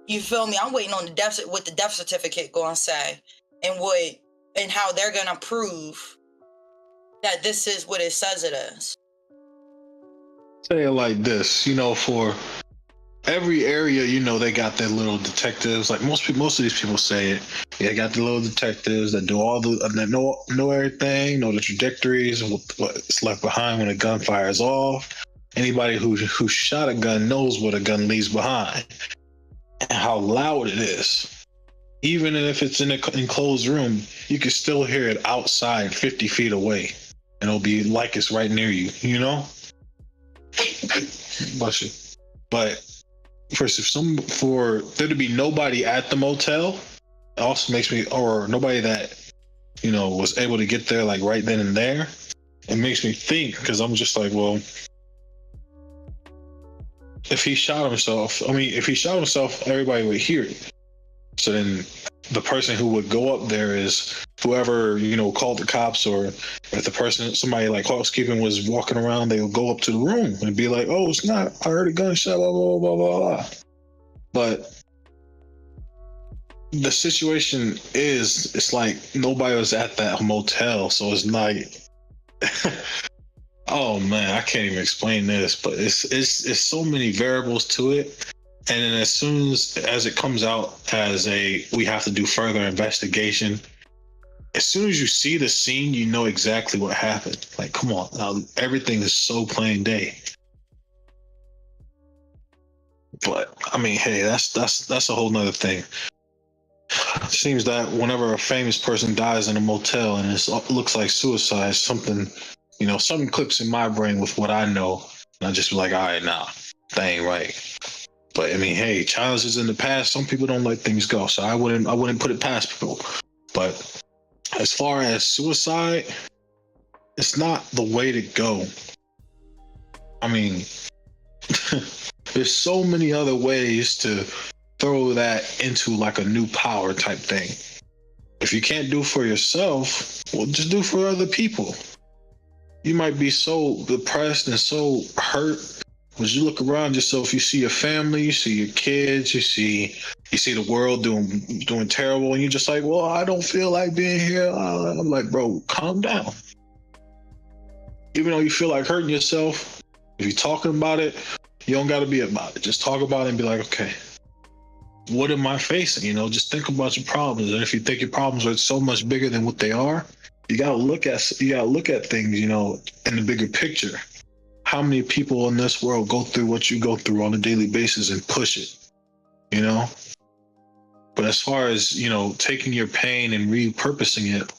You feel me? I'm waiting on the death certificate going to say and how they're gonna prove that this is what it says it is. Say it like this, for every area, they got their little detectives. Like most of these people say it. They got the little detectives that do all that know everything, know the trajectories, what's left behind when a gun fires off. Anybody who shot a gun knows what a gun leaves behind and how loud it is. Even if it's in an enclosed room, you can still hear it outside 50 feet away, and it'll be like it's right near you. Bless you. But for there to be nobody at the motel, it also makes me, or nobody that was able to get there like right then and there. It makes me think, because I'm just like, well, if he shot himself, everybody would hear it. So then the person who would go up there is whoever, called the cops, or if somebody like housekeeping was walking around, they would go up to the room and be like, oh, it's not, I heard a gunshot, blah, blah, blah, blah, blah. But the situation is, it's like nobody was at that motel. So it's like, oh man, I can't even explain this, but it's so many variables to it. And then as soon as it comes out as we have to do further investigation, as soon as you see the scene, you know exactly what happened. Like, come on, now everything is so plain day. But I mean, hey, that's a whole nother thing. It seems that whenever a famous person dies in a motel and it looks like suicide, something clicks in my brain with what I know, and I just be like, all right, nah, that ain't right. But I mean, hey, challenges in the past, some people don't let things go, so I wouldn't put it past people. But as far as suicide, it's not the way to go. I mean, there's so many other ways to throw that into like a new power type thing. If you can't do for yourself, well, just do for other people. You might be so depressed and so hurt. As you look around yourself, you see your family, you see your kids, you see the world doing terrible, and you're just like, well, I don't feel like being here. I'm like, bro, calm down. Even though you feel like hurting yourself, if you're talking about it, you don't got to be about it. Just talk about it and be like, okay, what am I facing? Just think about your problems. And if you think your problems are so much bigger than what they are, you got to look at things, in the bigger picture. How many people in this world go through what you go through on a daily basis and push it, But as far as, taking your pain and repurposing it,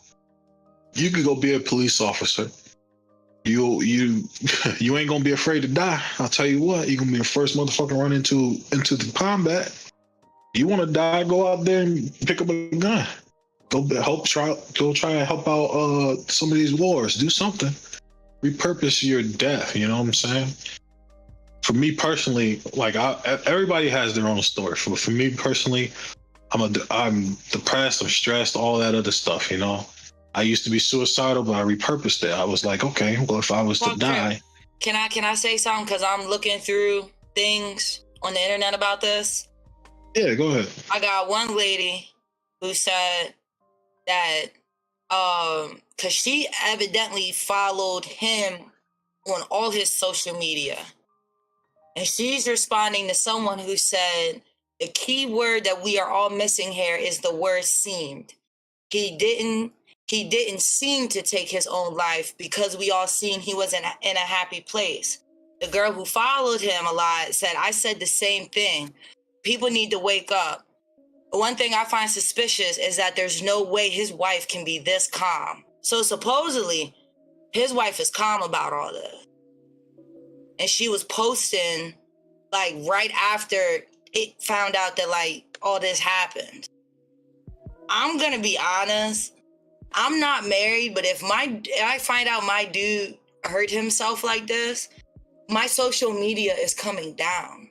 you could go be a police officer. You ain't gonna be afraid to die. I'll tell you what, you're gonna be the first motherfucker run into the combat. You want to die, go out there and pick up a gun. Go try and help out some of these wars. Do something. Repurpose your death. You know what I'm saying? For me personally, like everybody has their own story. For me personally, I'm depressed, I'm stressed, all that other stuff. I used to be suicidal, but I repurposed it. I was like, okay, well, if I was to die, can I say something? Because I'm looking through things on the internet about this. Yeah, go ahead. I got one lady who said that because she evidently followed him on all his social media. And she's responding to someone who said The key word that we are all missing here is the word seemed. He didn't seem to take his own life because we all seen he was in a happy place. The girl who followed him a lot said, I said the same thing. People need to wake up. One thing I find suspicious is that there's no way his wife can be this calm. So supposedly, his wife is calm about all this. And she was posting, like, right after it found out that, like, all this happened. I'm going to be honest. I'm not married, but if I find out my dude hurt himself like this, my social media is coming down.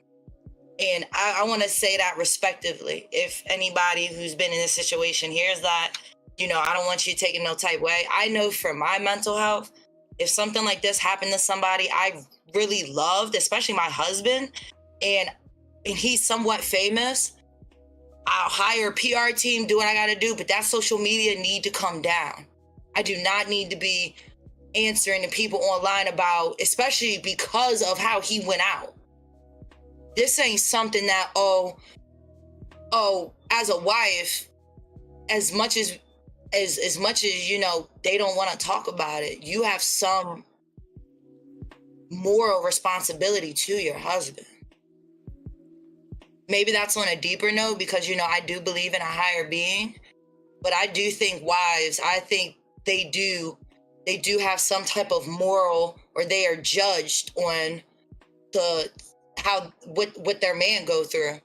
And I want to say that respectively. If anybody who's been in this situation hears that, you know, I don't want you taking no type way. I know for my mental health, if something like this happened to somebody I really loved, especially my husband, and he's somewhat famous, I'll hire a PR team, do what I got to do, but that social media need to come down. I do not need to be answering to people online about, especially because of how he went out. This ain't something that, as a wife, as much as, you know, they don't want to talk about it, you have some moral responsibility to your husband. Maybe that's on a deeper note because, you know, I do believe in a higher being, but I do think wives, I think they do have some type of moral, or they are judged on what their man go through.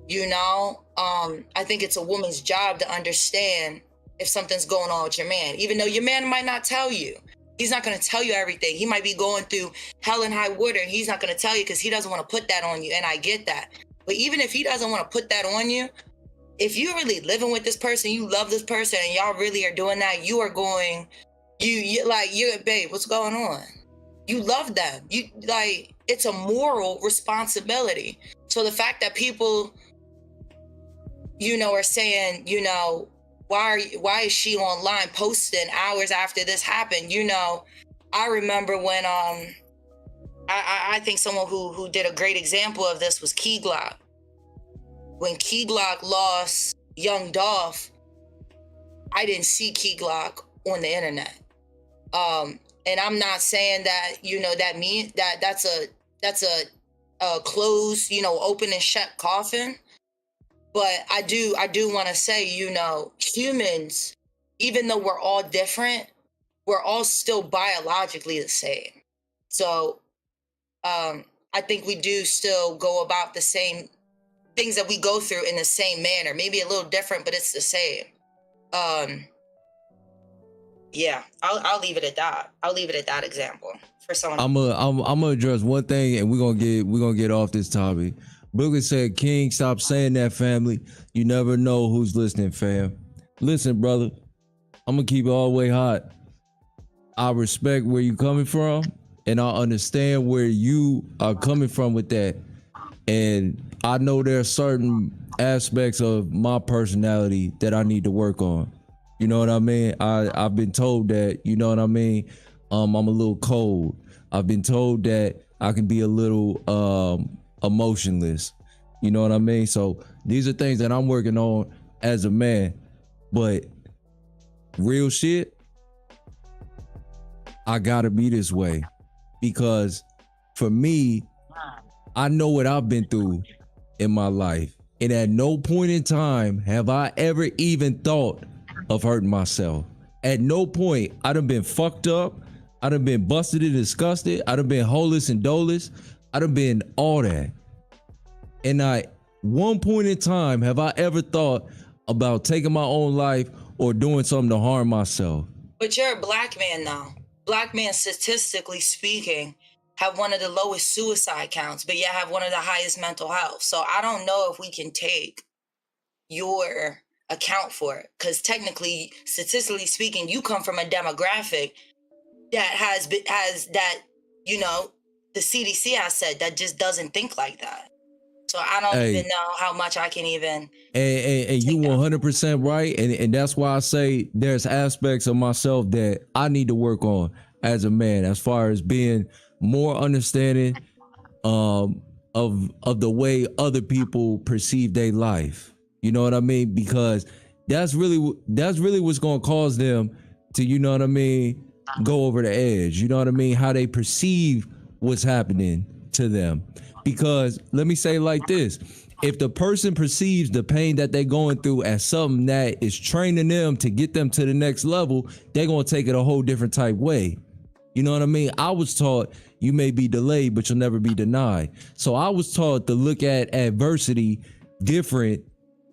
You know, I think it's a woman's job to understand if something's going on with your man, even though your man might not tell you. He's not going to tell you everything. He might be going through hell and high water, and he's not going to tell you because he doesn't want to put that on you. And I get that. But even if he doesn't want to put that on you, if you're really living with this person, you love this person, and y'all really are doing that, you are going, you're babe, what's going on? You love them. You like, it's a moral responsibility. So the fact that people, you know, are saying, you know, why is she online posting hours after this happened? You know, I remember when I think someone who did a great example of this was Key Glock. When Key Glock lost Young Dolph, I didn't see Key Glock on the internet. And I'm not saying that, you know, that means that's a closed, you know, open and shut coffin. But I do want to say, you know, humans, even though we're all different, we're all still biologically the same. So I think we do still go about the same things that we go through in the same manner, maybe a little different, but it's the same. Yeah, I'll leave it at that. I'll leave it at that example for someone. I'm gonna address one thing, and we're gonna get off this topic. Booker said, "King, stop saying that, family. You never know who's listening, fam. Listen, brother, I'm gonna keep it all the way hot. I respect where you coming from, and I understand where you are coming from with that. And I know there are certain aspects of my personality that I need to work on. You know what I mean? I've been told that, you know what I mean? I'm a little cold. I've been told that I can be a little emotionless. You know what I mean? So these are things that I'm working on as a man. But real shit, I gotta be this way. Because for me, I know what I've been through in my life. And at no point in time have I ever even thought of hurting myself. At no point. I done been fucked up. I done been busted and disgusted. I done been holeless and doleless. I done been all that. And at one point in time have I ever thought about taking my own life or doing something to harm myself. But you're a black man now. Black men, statistically speaking, have one of the lowest suicide counts, but yet have one of the highest mental health. So I don't know if we can take your account for it, because technically, statistically speaking, you come from a demographic that has that, you know, the CDC has said that just doesn't think like that. So I don't even know how much I can even. And you 100% right, and that's why I say there's aspects of myself that I need to work on as a man, as far as being more understanding, of the way other people perceive their life. You know what I mean? Because that's really what's gonna cause them to, you know what I mean, go over the edge. You know what I mean? How they perceive what's happening to them. Because let me say it like this. If the person perceives the pain that they're going through as something that is training them to get them to the next level, they're going to take it a whole different type way. You know what I mean? I was taught you may be delayed, but you'll never be denied. So I was taught to look at adversity different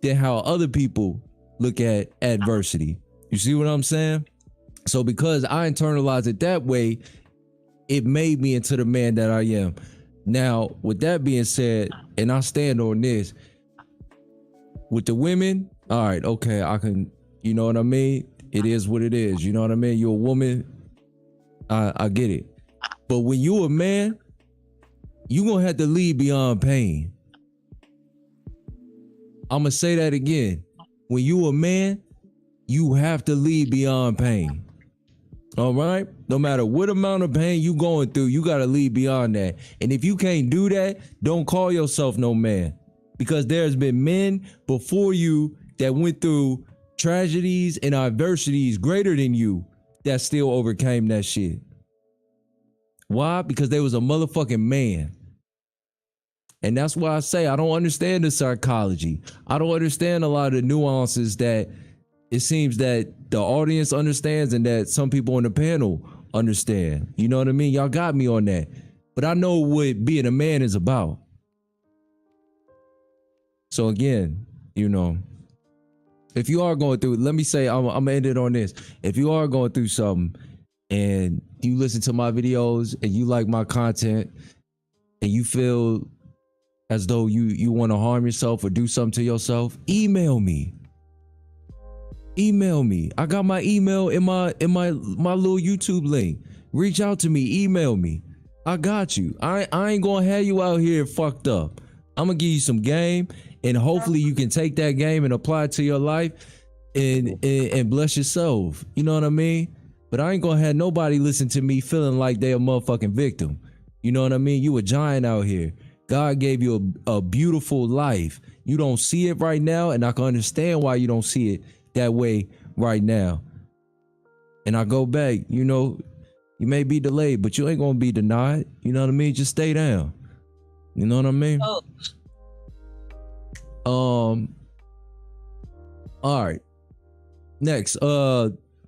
than how other people look at adversity. You see what I'm saying? So because I internalized it that way, it made me into the man that I am. Now, with that being said, and I stand on this, with the women, all right, okay, I can, you know what I mean? It is what it is. You know what I mean? You're a woman. I get it. But when you a man, you gonna have to lead beyond pain. I'm gonna say that again. When you a man, you have to lead beyond pain. All right? No matter what amount of pain you going through, you got to lead beyond that. And if you can't do that, don't call yourself no man. Because there's been men before you that went through tragedies and adversities greater than you that still overcame that shit. Why? Because they was a motherfucking man. And that's why I say I don't understand the psychology. I don't understand a lot of the nuances that it seems that the audience understands and that some people on the panel understand. You know what I mean? Y'all got me on that. But I know what being a man is about. So again, you know, if you are going through, let me say, I'm gonna end it on this. If you are going through something and you listen to my videos and you like my content and you feel as though you want to harm yourself or do something to yourself, email me. Email me. I got my email in my little YouTube link. Reach out to me. Email me. I got you. I ain't gonna have you out here fucked up. I'm gonna give you some game, and hopefully you can take that game and apply it to your life and bless yourself. You know what I mean? But I ain't gonna have nobody listen to me feeling like they a motherfucking victim. You know what I mean? You a giant out here. God gave you a beautiful life. You don't see it right now, and I can understand why you don't see it that way right now. And I go back, you know, you may be delayed, but you ain't gonna be denied. You know what I mean? Just stay down. You know what I mean? All right. Next,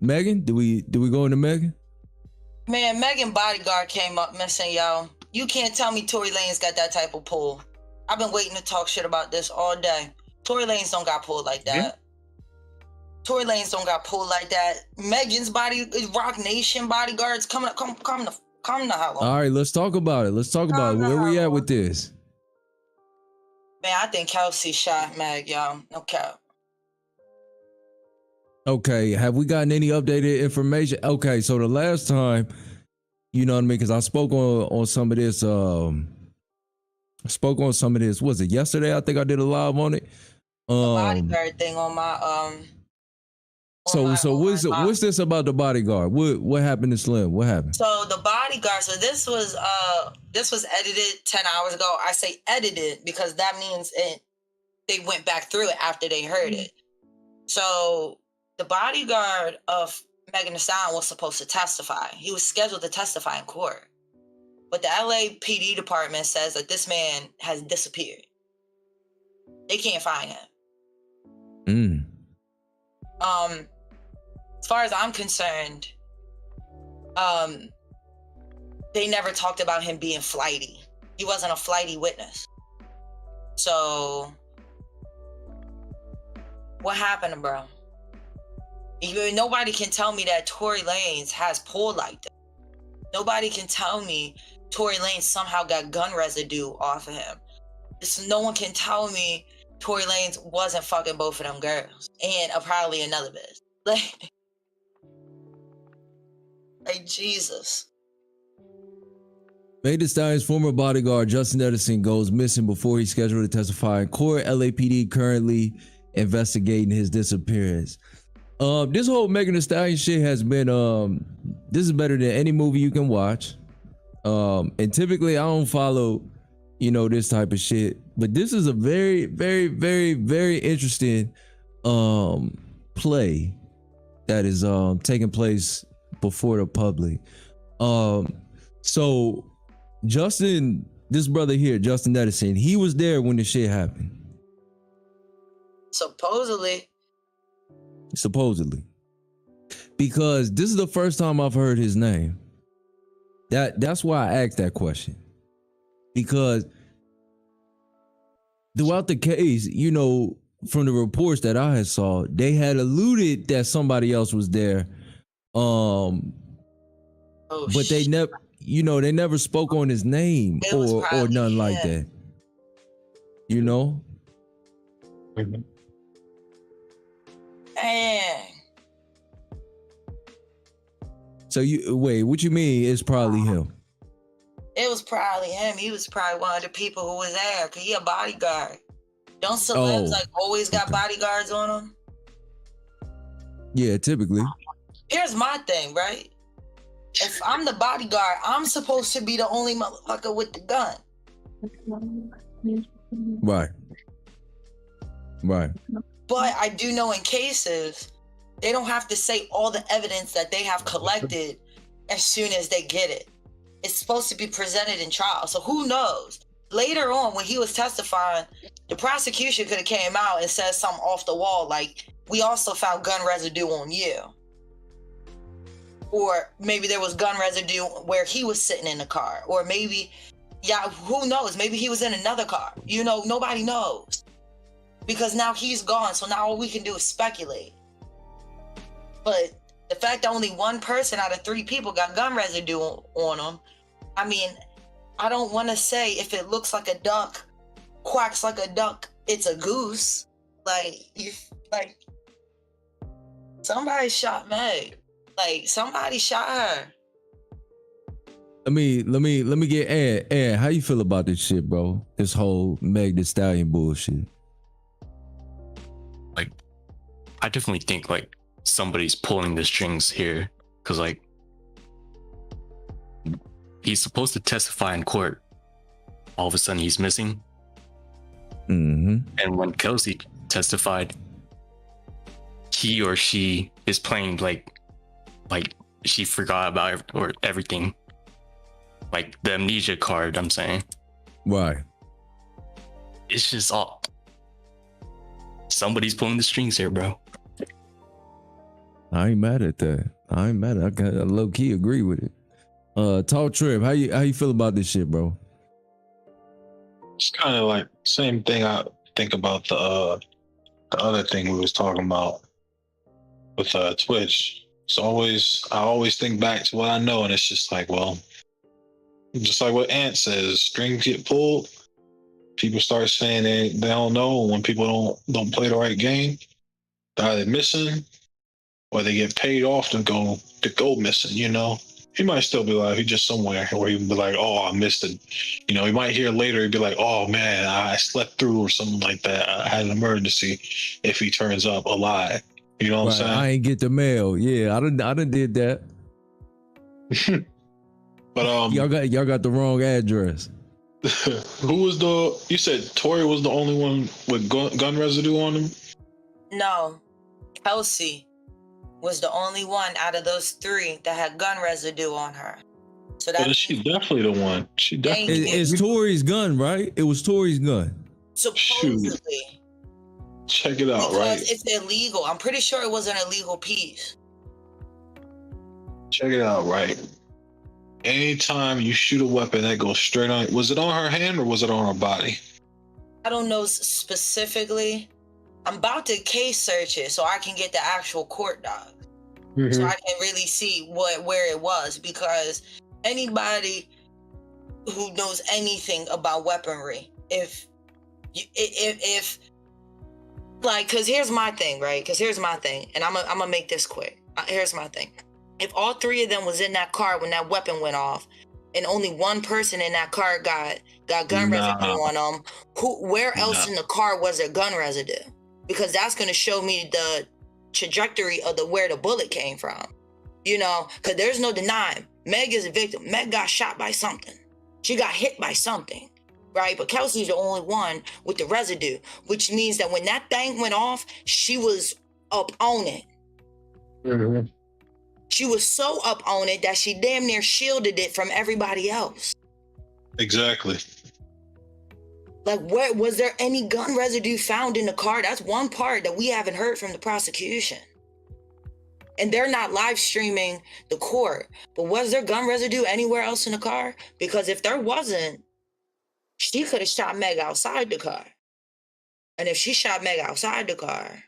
Megan. Do we go into Megan? Man, Megan bodyguard came up missing, y'all. You can't tell me Tory Lanez got that type of pull. I've been waiting to talk shit about this all day. Tory Lanez don't got pulled like that. Yeah. Tory Lanez don't got pulled like that. Megan's Rock Nation bodyguards come to hell. All right, let's talk about it. Where we at with this? Man, I think Kelsey shot Meg, y'all. No cap. Okay, have we gotten any updated information? Okay, so the last time, you know what I mean? Because I spoke on some of this. Was it yesterday? I think I did a live on it. The bodyguard thing on my So what's this about the bodyguard? What happened to Slim? What happened? So the bodyguard. So this was edited 10 hours ago. I say edited because that means they went back through it after they heard it. So the bodyguard of Megan Thee Stallion was supposed to testify. He was scheduled to testify in court, but the LAPD department says that this man has disappeared. They can't find him. As far as I'm concerned, they never talked about him being flighty. He wasn't a flighty witness. So, what happened, bro? Nobody can tell me that Tory Lanez has pulled like that. Nobody can tell me Tory Lanez somehow got gun residue off of him. No one can tell me Tory Lanez wasn't fucking both of them girls and probably another bitch. Like Jesus. Megan Thee Stallion's former bodyguard Justin Edison goes missing before he's scheduled to testify in court. LAPD currently investigating his disappearance. This whole Megan Thee Stallion shit has been this is better than any movie you can watch. And typically I don't follow you know, this type of shit. But this is a very, very, very, very interesting play that is taking place before the public. So Justin, this brother here, Justin Edison, he was there when the shit happened. Supposedly. Because this is the first time I've heard his name. That's why I asked that question. Because throughout the case, you know, from the reports that I had saw, they had alluded that somebody else was there. But they never, you know, they never spoke on his name or nothing like that. You know? Dang. So you wait, what you mean it's probably him? It was probably him. He was probably one of the people who was there because he a bodyguard. Don't celebs like always got bodyguards on them? Yeah, typically. Here's my thing, right? If I'm the bodyguard, I'm supposed to be the only motherfucker with the gun. Right. But I do know in cases, they don't have to say all the evidence that they have collected as soon as they get it. It's supposed to be presented in trial. So who knows? Later on, when he was testifying, the prosecution could have came out and said something off the wall, like, we also found gun residue on you. Or maybe there was gun residue where he was sitting in the car. Or maybe, who knows? Maybe he was in another car. You know, nobody knows. Because now he's gone, so now all we can do is speculate. But the fact that only one person out of 3 people got gun residue on them, I mean, I don't want to say if it looks like a duck, quacks like a duck, it's a goose. Somebody shot Meg. Like, somebody shot her. Let me get Ed. How you feel about this shit, bro? This whole Meg Thee Stallion bullshit. Like, I definitely think like somebody's pulling the strings here, because like he's supposed to testify in court. All of a sudden he's missing. Mm-hmm. And when Kelsey testified, he or she is playing like she forgot about or everything, like the amnesia card. I'm saying, right? It's just all somebody's pulling the strings here, bro. I ain't mad at that. I low key agree with it. Tall Trip, how you feel about this shit, bro? It's kind of like same thing. I think about the other thing we was talking about with Twitch. I always think back to what I know, and it's just like, well, just like what Ant says, strings get pulled. People start saying they don't know. When people don't play the right game, they're either missing or they get paid off to go missing. You know, he might still be alive. He's just somewhere where he can be like, oh, I missed it. You know, he might hear later. He'd be like, oh man, I slept through or something like that. I had an emergency. If he turns up alive. You know what I'm saying? I ain't get the mail. Yeah, I done did that. But y'all got the wrong address. Who was you said Tori was the only one with gun residue on him? No, Kelsey was the only one out of those 3 that had gun residue on her. So that she's definitely the one. She definitely. It's Tori's gun, right? It was Tori's gun. Supposedly. Shoot. Check it out, because right? it's illegal. I'm pretty sure it was an illegal piece. Check it out, right? Anytime you shoot a weapon that goes straight on, was it on her hand or was it on her body? I don't know specifically. I'm about to case search it so I can get the actual court docs. Mm-hmm. So I can really see where it was, because anybody who knows anything about weaponry, if like, because here's my thing, right? And I'm gonna make this quick. Here's my thing. If all 3 of them was in that car when that weapon went off, and only one person in that car got gun residue on them, where else in the car was there gun residue? Because that's gonna show me the trajectory of where the bullet came from. You know, because there's no denying. Meg is a victim. Meg got shot by something. She got hit by something. right? But Kelsey's the only one with the residue, which means that when that thing went off, she was up on it. Mm-hmm. She was so up on it that she damn near shielded it from everybody else. Exactly. Like, where was there any gun residue found in the car? That's one part that we haven't heard from the prosecution. And they're not live streaming the court. But was there gun residue anywhere else in the car? Because if there wasn't, she could have shot Meg outside the car. And if she shot Meg outside the car,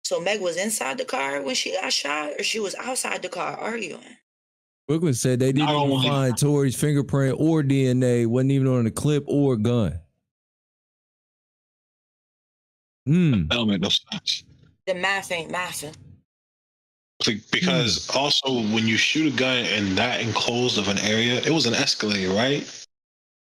so Meg was inside the car when she got shot, or she was outside the car arguing? Brooklyn said they didn't even find Tory's fingerprint or DNA, wasn't even on the clip or gun. That don't make no sense. The math ain't mathing. Because also when you shoot a gun in that enclosed of an area, it was an Escalade, right?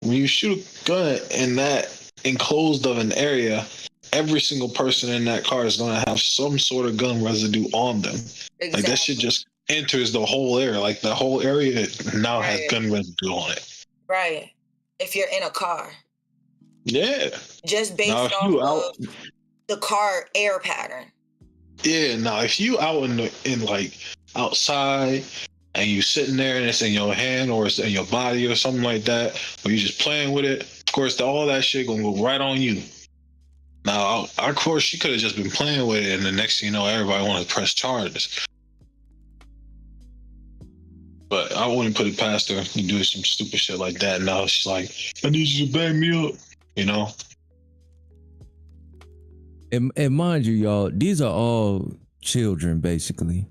When you shoot a gun in that enclosed of an area, every single person in that car is going to have some sort of gun residue on them. Exactly. Like that shit just enters the whole area. Like the whole area now has gun residue on it. Right. If you're in a car. Yeah. Just based off of the car air pattern. Yeah. Now, if you out in like outside and you sitting there and it's in your hand or it's in your body or something like that, or you just playing with it, of course, all that shit gonna go right on you. Now, of course, she could have just been playing with it, and the next thing you know, everybody want to press charges. But I wouldn't put it past her to do some stupid shit like that. Now she's like, I need you to back me up, you know? And mind you, y'all, these are all children, basically.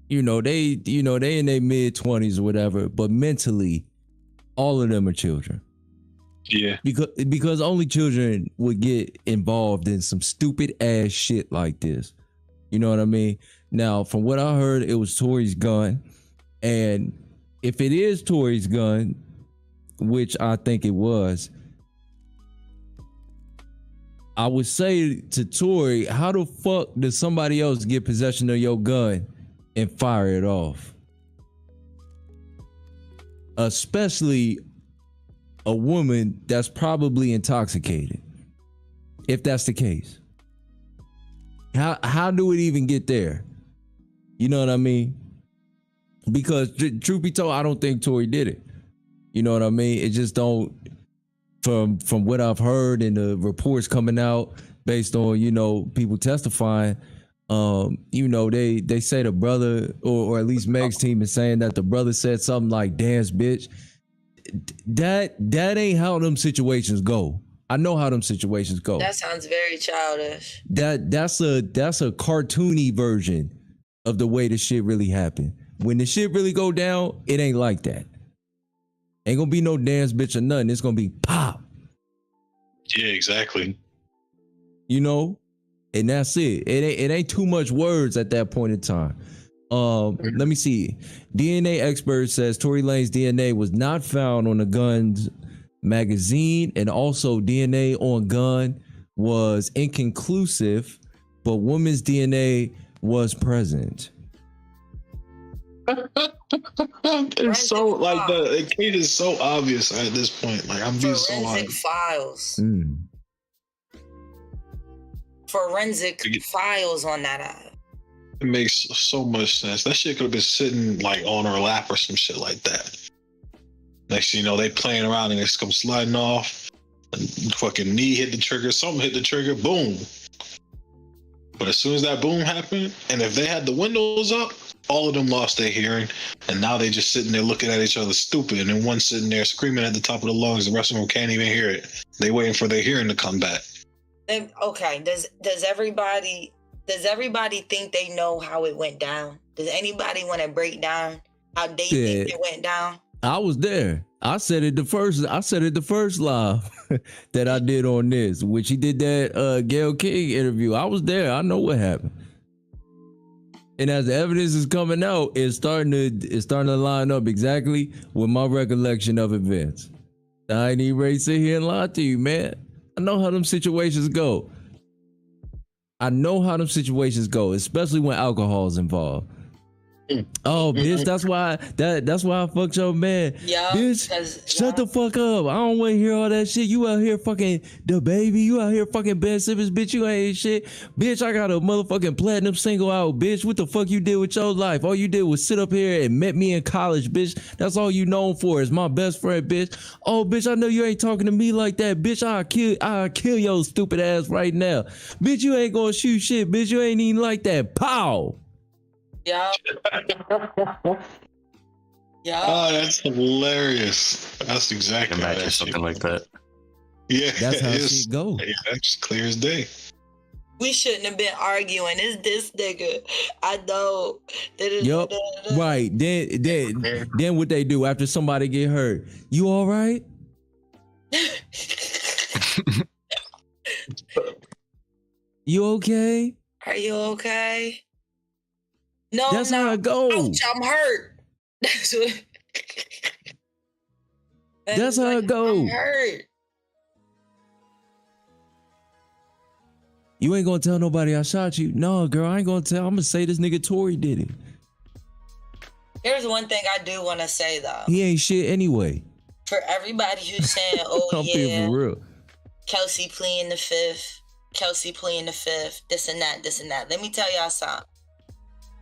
They in their mid-20s or whatever, but mentally, all of them are children. Yeah. Because only children would get involved in some stupid ass shit like this. You know what I mean? Now, from what I heard, it was Tory's gun. And if it is Tory's gun, which I think it was, I would say to Tory, how the fuck does somebody else get possession of your gun and fire it off? Especially a woman that's probably intoxicated. If that's the case. How do it even get there? You know what I mean? Because truth be told, I don't think Tory did it. You know what I mean? It just don't, from what I've heard and the reports coming out based on, people testifying, they say the brother, or at least Meg's team is saying that the brother said something like, dance bitch. That ain't how them situations go. I know how them situations go. That sounds very childish. That's a cartoony version of the way the shit really happened. When the shit really go down, it ain't like that. Ain't gonna be no dance bitch or nothing. It's gonna be pop. Yeah, exactly. And that's it. It ain't too much words at that point in time. Let me see. DNA expert says Tory Lanez DNA was not found on the gun's magazine, and also DNA on gun was inconclusive, but woman's DNA was present. It's so like the case is so obvious at this point. Like I'm being so honest. Forensic files on that app. It makes so much sense. That shit could have been sitting like on her lap or some shit like that. Next thing you know, they playing around and it's come sliding off. And fucking knee hit the trigger, something hit the trigger, boom. But as soon as that boom happened, and if they had the windows up, all of them lost their hearing, and now they just sitting there looking at each other stupid, and then one sitting there screaming at the top of the lungs, the rest of them can't even hear it. They waiting for their hearing to come back. Okay, does everybody think they know how it went down? Does anybody want to break down how they think it went down? I was there. I said it the first live that I did on this, which he did that Gayle King interview. I was there. I know what happened. And as the evidence is coming out, it's starting to line up exactly with my recollection of events. I ain't even ready to sit here and lie to you, man. I know how them situations go. Especially when alcohol is involved. Oh, bitch, that's why I fucked your man. Yeah, Bitch, shut the fuck up. I don't want to hear all that shit. You out here fucking the baby. You out here fucking Ben Simmons, bitch. You ain't shit. Bitch, I got a motherfucking platinum single out, bitch. What the fuck you did with your life? All you did was sit up here and met me in college, bitch. That's all you known for is my best friend, bitch. Oh, bitch, I know you ain't talking to me like that, bitch. I'll kill your stupid ass right now. Bitch, you ain't gonna shoot shit, bitch. You ain't even like that. Pow. Yeah. Yeah. Oh, that's hilarious. That's exactly how Imagine that something shit. like that. Yeah, That's how it's- shit go. Yeah, that's clear as day. We shouldn't have been arguing. It's this nigga. I know. Yup. Right. Then what they do after somebody get hurt? You all right? You okay? Are you okay? No, That's no. how it goes. Ouch, I'm hurt. That's what. That's how it go. I'm hurt. You ain't gonna tell nobody I shot you. No, girl, I ain't gonna tell. I'm gonna say this nigga Tory did it. Here's one thing I do want to say though. He ain't shit anyway. For everybody who's saying, "Oh I'm being yeah, for real. Kelsey pleading the fifth, Kelsey pleading the fifth, this and that, this and that." Let me tell y'all something.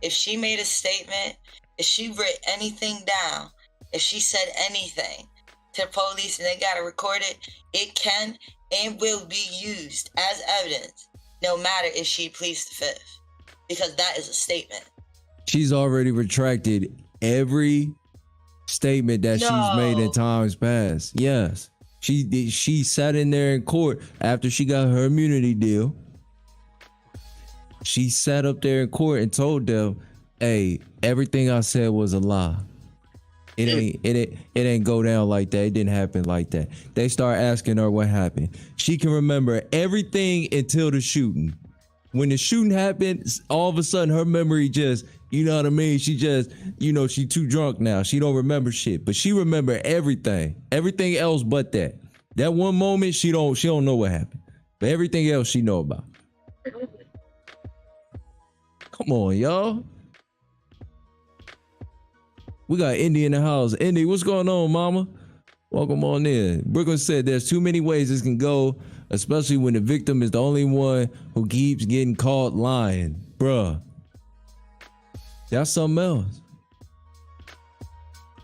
If she made a statement, if she wrote anything down, if she said anything to the police and they got to record it, it can and will be used as evidence, no matter if she pleads the fifth, because that is a statement. She's already retracted every statement that she's made in times past. Yes. She sat in there in court after she got her immunity deal. She sat up there in court and told them, "Hey, everything I said was a lie. It ain't go down like that. It didn't happen like that." They start asking her what happened. She can remember everything until the shooting. When the shooting happened, all of a sudden her memory just, you know what I mean? She just, she too drunk now. She don't remember shit, but she remember everything else but that. That one moment she don't know what happened, but everything else she know about. Come on, y'all. We got Indy in the house. Indy, what's going on, mama? Welcome on in. Brooklyn said there's too many ways this can go, especially when the victim is the only one who keeps getting caught lying. Bruh. That's something else.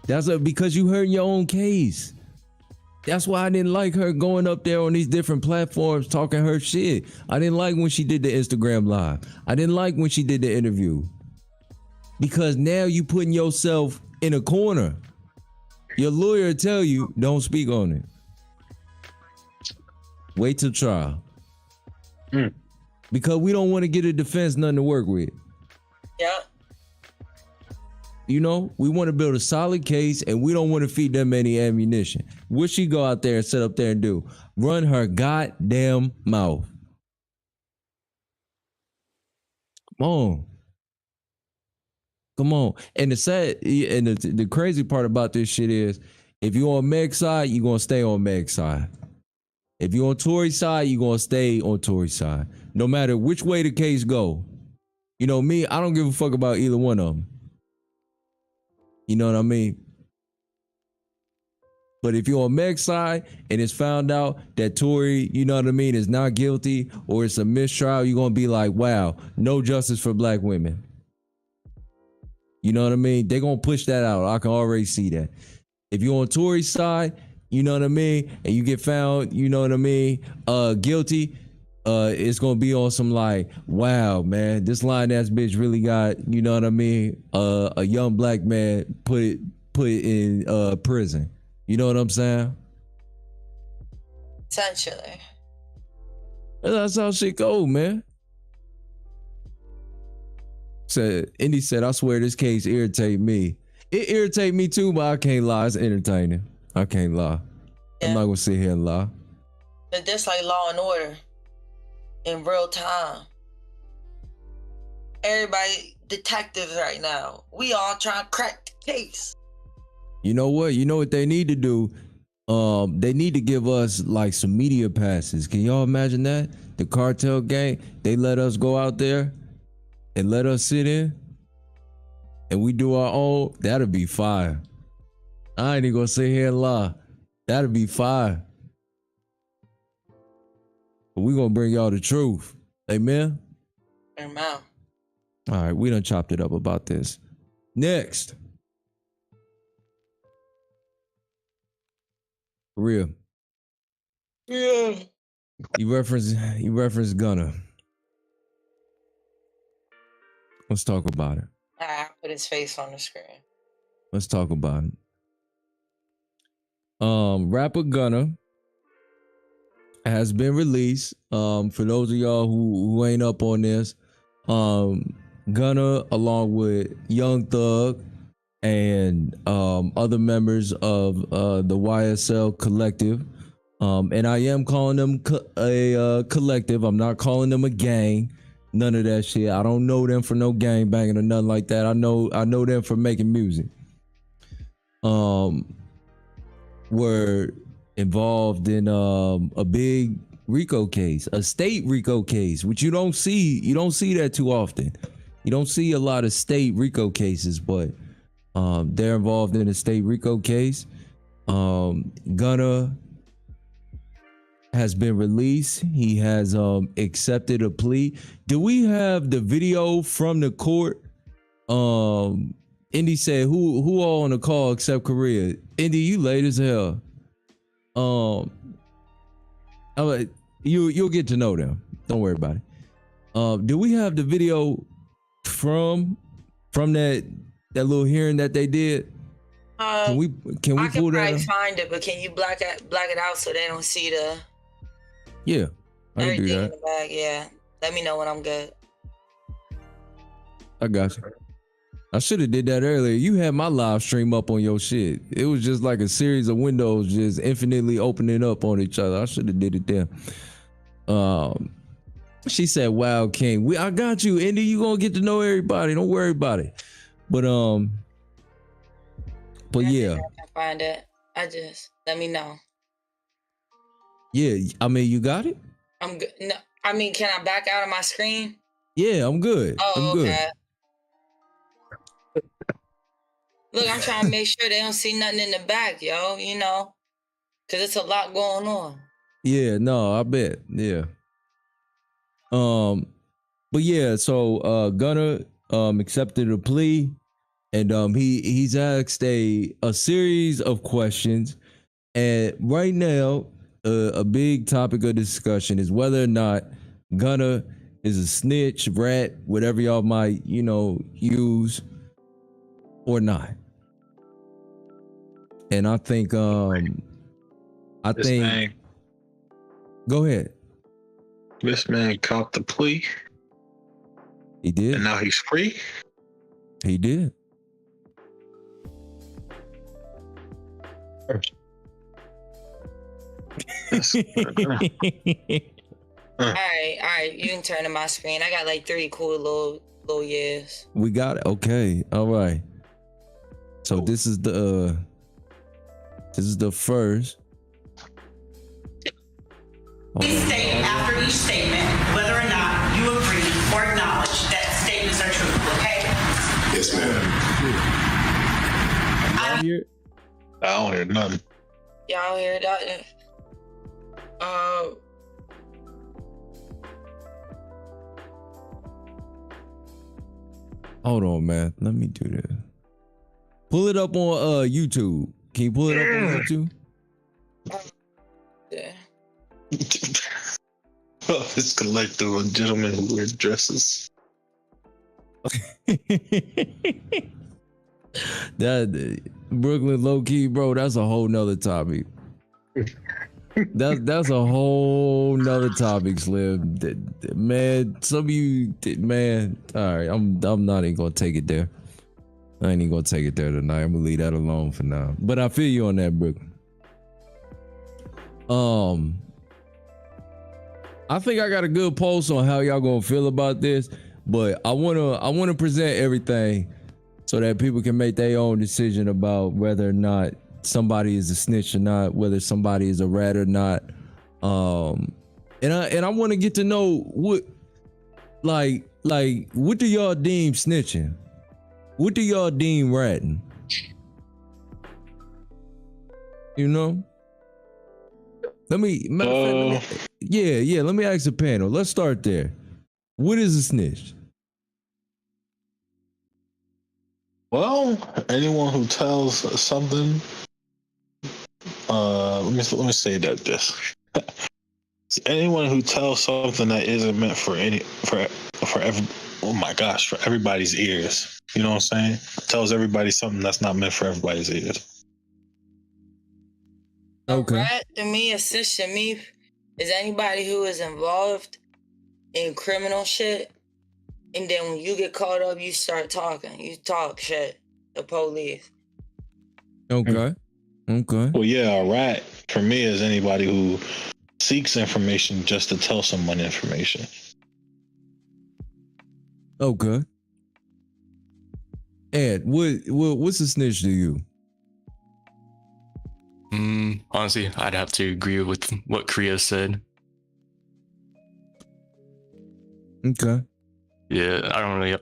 Because you heard your own case. That's why I didn't like her going up there on these different platforms talking her shit. I didn't like when she did the Instagram live. I didn't like when she did the interview. Because now you putting yourself in a corner. Your lawyer tell you, don't speak on it. Wait till trial. Because we don't want to get a defense, nothing to work with. Yeah. We want to build a solid case and we don't want to feed them any ammunition. What she go out there and sit up there and do? Run her goddamn mouth. Come on. And the crazy part about this shit is, if you're on Meg's side, you're going to stay on Meg's side. If you're on Tory's side, you're going to stay on Tory's side. No matter which way the case go. Me, I don't give a fuck about either one of them. You know what I mean? But if you're on Meg's side and it's found out that Tory, is not guilty, or it's a mistrial, you're going to be like, wow, no justice for black women. You know what I mean? They're going to push that out. I can already see that. If you're on Tory's side, you know what I mean, and you get found, guilty, it's going to be on some like, wow, man, this lying ass bitch really got, a young black man put in prison. You know what I'm saying? Essentially. That's how shit go, man. Indy said, I swear this case irritate me. It irritate me too, but I can't lie. It's entertaining. I can't lie. Yeah. I'm not gonna sit here and lie. But that's like Law and Order in real time. Everybody detectives right now. We all trying to crack the case. You know what? You know what they need to do? They need to give us like some media passes. Can y'all imagine that? The cartel gang, they let us go out there and let us sit in. and we do our own, that'll be fire. I ain't even gonna sit here and lie. That'll be fire. But we gonna bring y'all the truth. Amen. Amen. All right, we done chopped it up about this. Next. For real. Yeah. You reference Gunna. Let's talk about it. I put his face on the screen. Let's talk about it. Rapper Gunna has been released. For those of y'all who ain't up on this, Gunna, along with Young Thug and other members of the YSL collective, and I am calling them a collective. I'm not calling them a gang. None of that shit. I don't know them for no gang banging or nothing like that. I know them for making music. Were involved in a big RICO case, a state RICO case, which you don't see that too often. You don't see a lot of state RICO cases, but they're involved in a state RICO case. Gunna has been released. He has accepted a plea. Do we have the video from the court? Indy said, who all on the call except Korea? Indy, you late as hell. You'll get to know them. Don't worry about it. Do we have the video from that little hearing that they did? Can we pull that? I can probably find it, but can you black it out so they don't see the? Yeah, I can do that. In the bag, yeah. Let me know when I'm good. I got you. I should have did that earlier. You had my live stream up on your shit. It was just like a series of windows just infinitely opening up on each other. I should have did it there. She said, "Wow, King, I got you, Indy. You gonna get to know everybody. Don't worry about it." But yeah, I can find it. Let me know. Yeah, I mean, you got it? I'm good. No, I mean, can I back out of my screen? Yeah, I'm good. Oh, I'm okay. Good. Look, I'm trying to make sure they don't see nothing in the back, yo, because it's a lot going on. Yeah, no, I bet. Yeah. But yeah, so Gunna accepted a plea, and he's asked a series of questions, and right now a big topic of discussion is whether or not Gunna is a snitch, rat, whatever y'all might, use or not. And I think go ahead. This man caught the plea. He did. And now he's free. He did. All right. You can turn to my screen. I got like 3 cool little years. We got it. Okay. All right. So this is the first. Please state after each statement whether or not you agree or acknowledge that statements are truthful, okay? Yes, ma'am. I don't hear nothing. Y'all hear that? Hold on, man. Let me do this. Pull it up on YouTube. Can you pull it up on YouTube? Yeah. This collective of gentlemen who wear dresses. That Brooklyn low key, bro. That's a whole nother topic. That's a whole nother topic, Slim. Man, some of you, man. All right, I'm not even gonna take it there. I ain't even gonna take it there tonight. I'm gonna leave that alone for now. But I feel you on that, Brooklyn. I think I got a good pulse on how y'all gonna feel about this, but I wanna present everything so that people can make their own decision about whether or not somebody is a snitch or not, whether somebody is a rat or not. And I want to get to know what, like what do y'all deem snitching? What do y'all deem ratting? You know? Let me let me ask the panel. Let's start there. What is a snitch? Well, anyone who tells something, let me say that this. Anyone who tells something that isn't meant for everybody's ears. You know what I'm saying? Tells everybody something that's not meant for everybody's ears. Okay. A rat to me, a snitch to me, is anybody who is involved in criminal shit, and then when you get caught up, you start talking. You talk shit. The police. Okay. Okay. Well, yeah, a rat for me is anybody who seeks information just to tell someone information. Okay. Ed, what's a snitch to you? Honestly, I'd have to agree with what Kriya said. Okay. Yeah, I don't really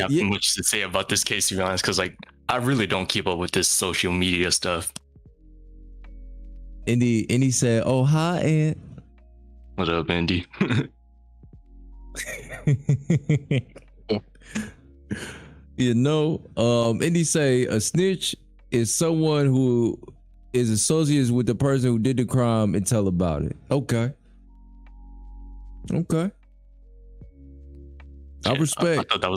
have much to say about this case, to be honest, because like I really don't keep up with this social media stuff. And he said, "Oh, hi, Ed." What up, Andy? You know, and he say a snitch is someone who is associated with the person who did the crime and tell about it. Okay. Okay. I respect. I thought that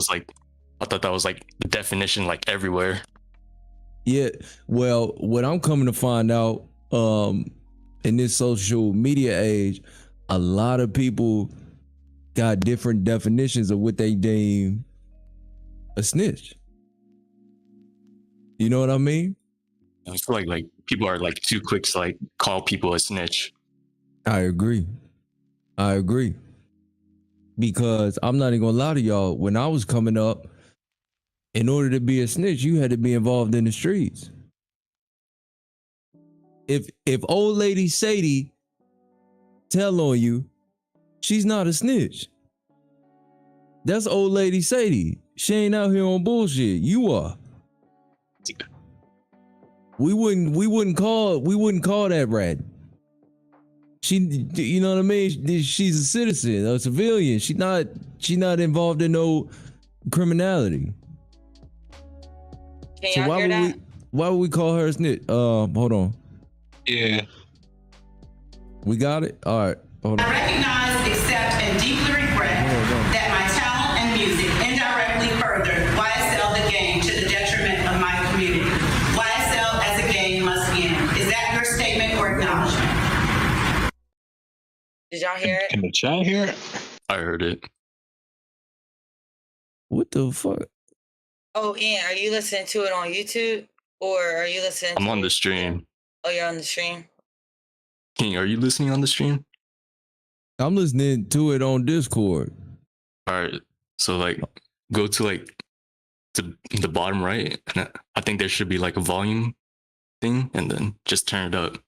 was like the definition, like everywhere. Yeah. Well, what I'm coming to find out, in this social media age, a lot of people got different definitions of what they deem a snitch. You know what I mean? I feel like people are like too quick to like call people a snitch. I agree. Because I'm not even gonna lie to y'all, when I was coming up, in order to be a snitch, you had to be involved in the streets. If old lady Sadie tell on you, she's not a snitch. That's old lady Sadie. She ain't out here on bullshit. You are. We wouldn't call that rat. She, you know what I mean? She's a citizen, a civilian. She not involved in no criminality. Can y'all hear that? Why would we call her a snitch? Hold on. Yeah. We got it? All right. Hold on. I recognize, accept, and deeply regret that my talent and music indirectly furthered YSL the game to the detriment of my community. YSL as a game must end. Is that your statement or acknowledgement? Did y'all hear it? Can the chat hear it? I heard it. What the fuck? Oh, Ian, are you listening to it on YouTube or are you listening? I'm on the stream. Oh, you're on the stream. King, are you listening on the stream? I'm listening to it on Discord. All right. So like, go to like the bottom right, and I think there should be like a volume thing, and then just turn it up.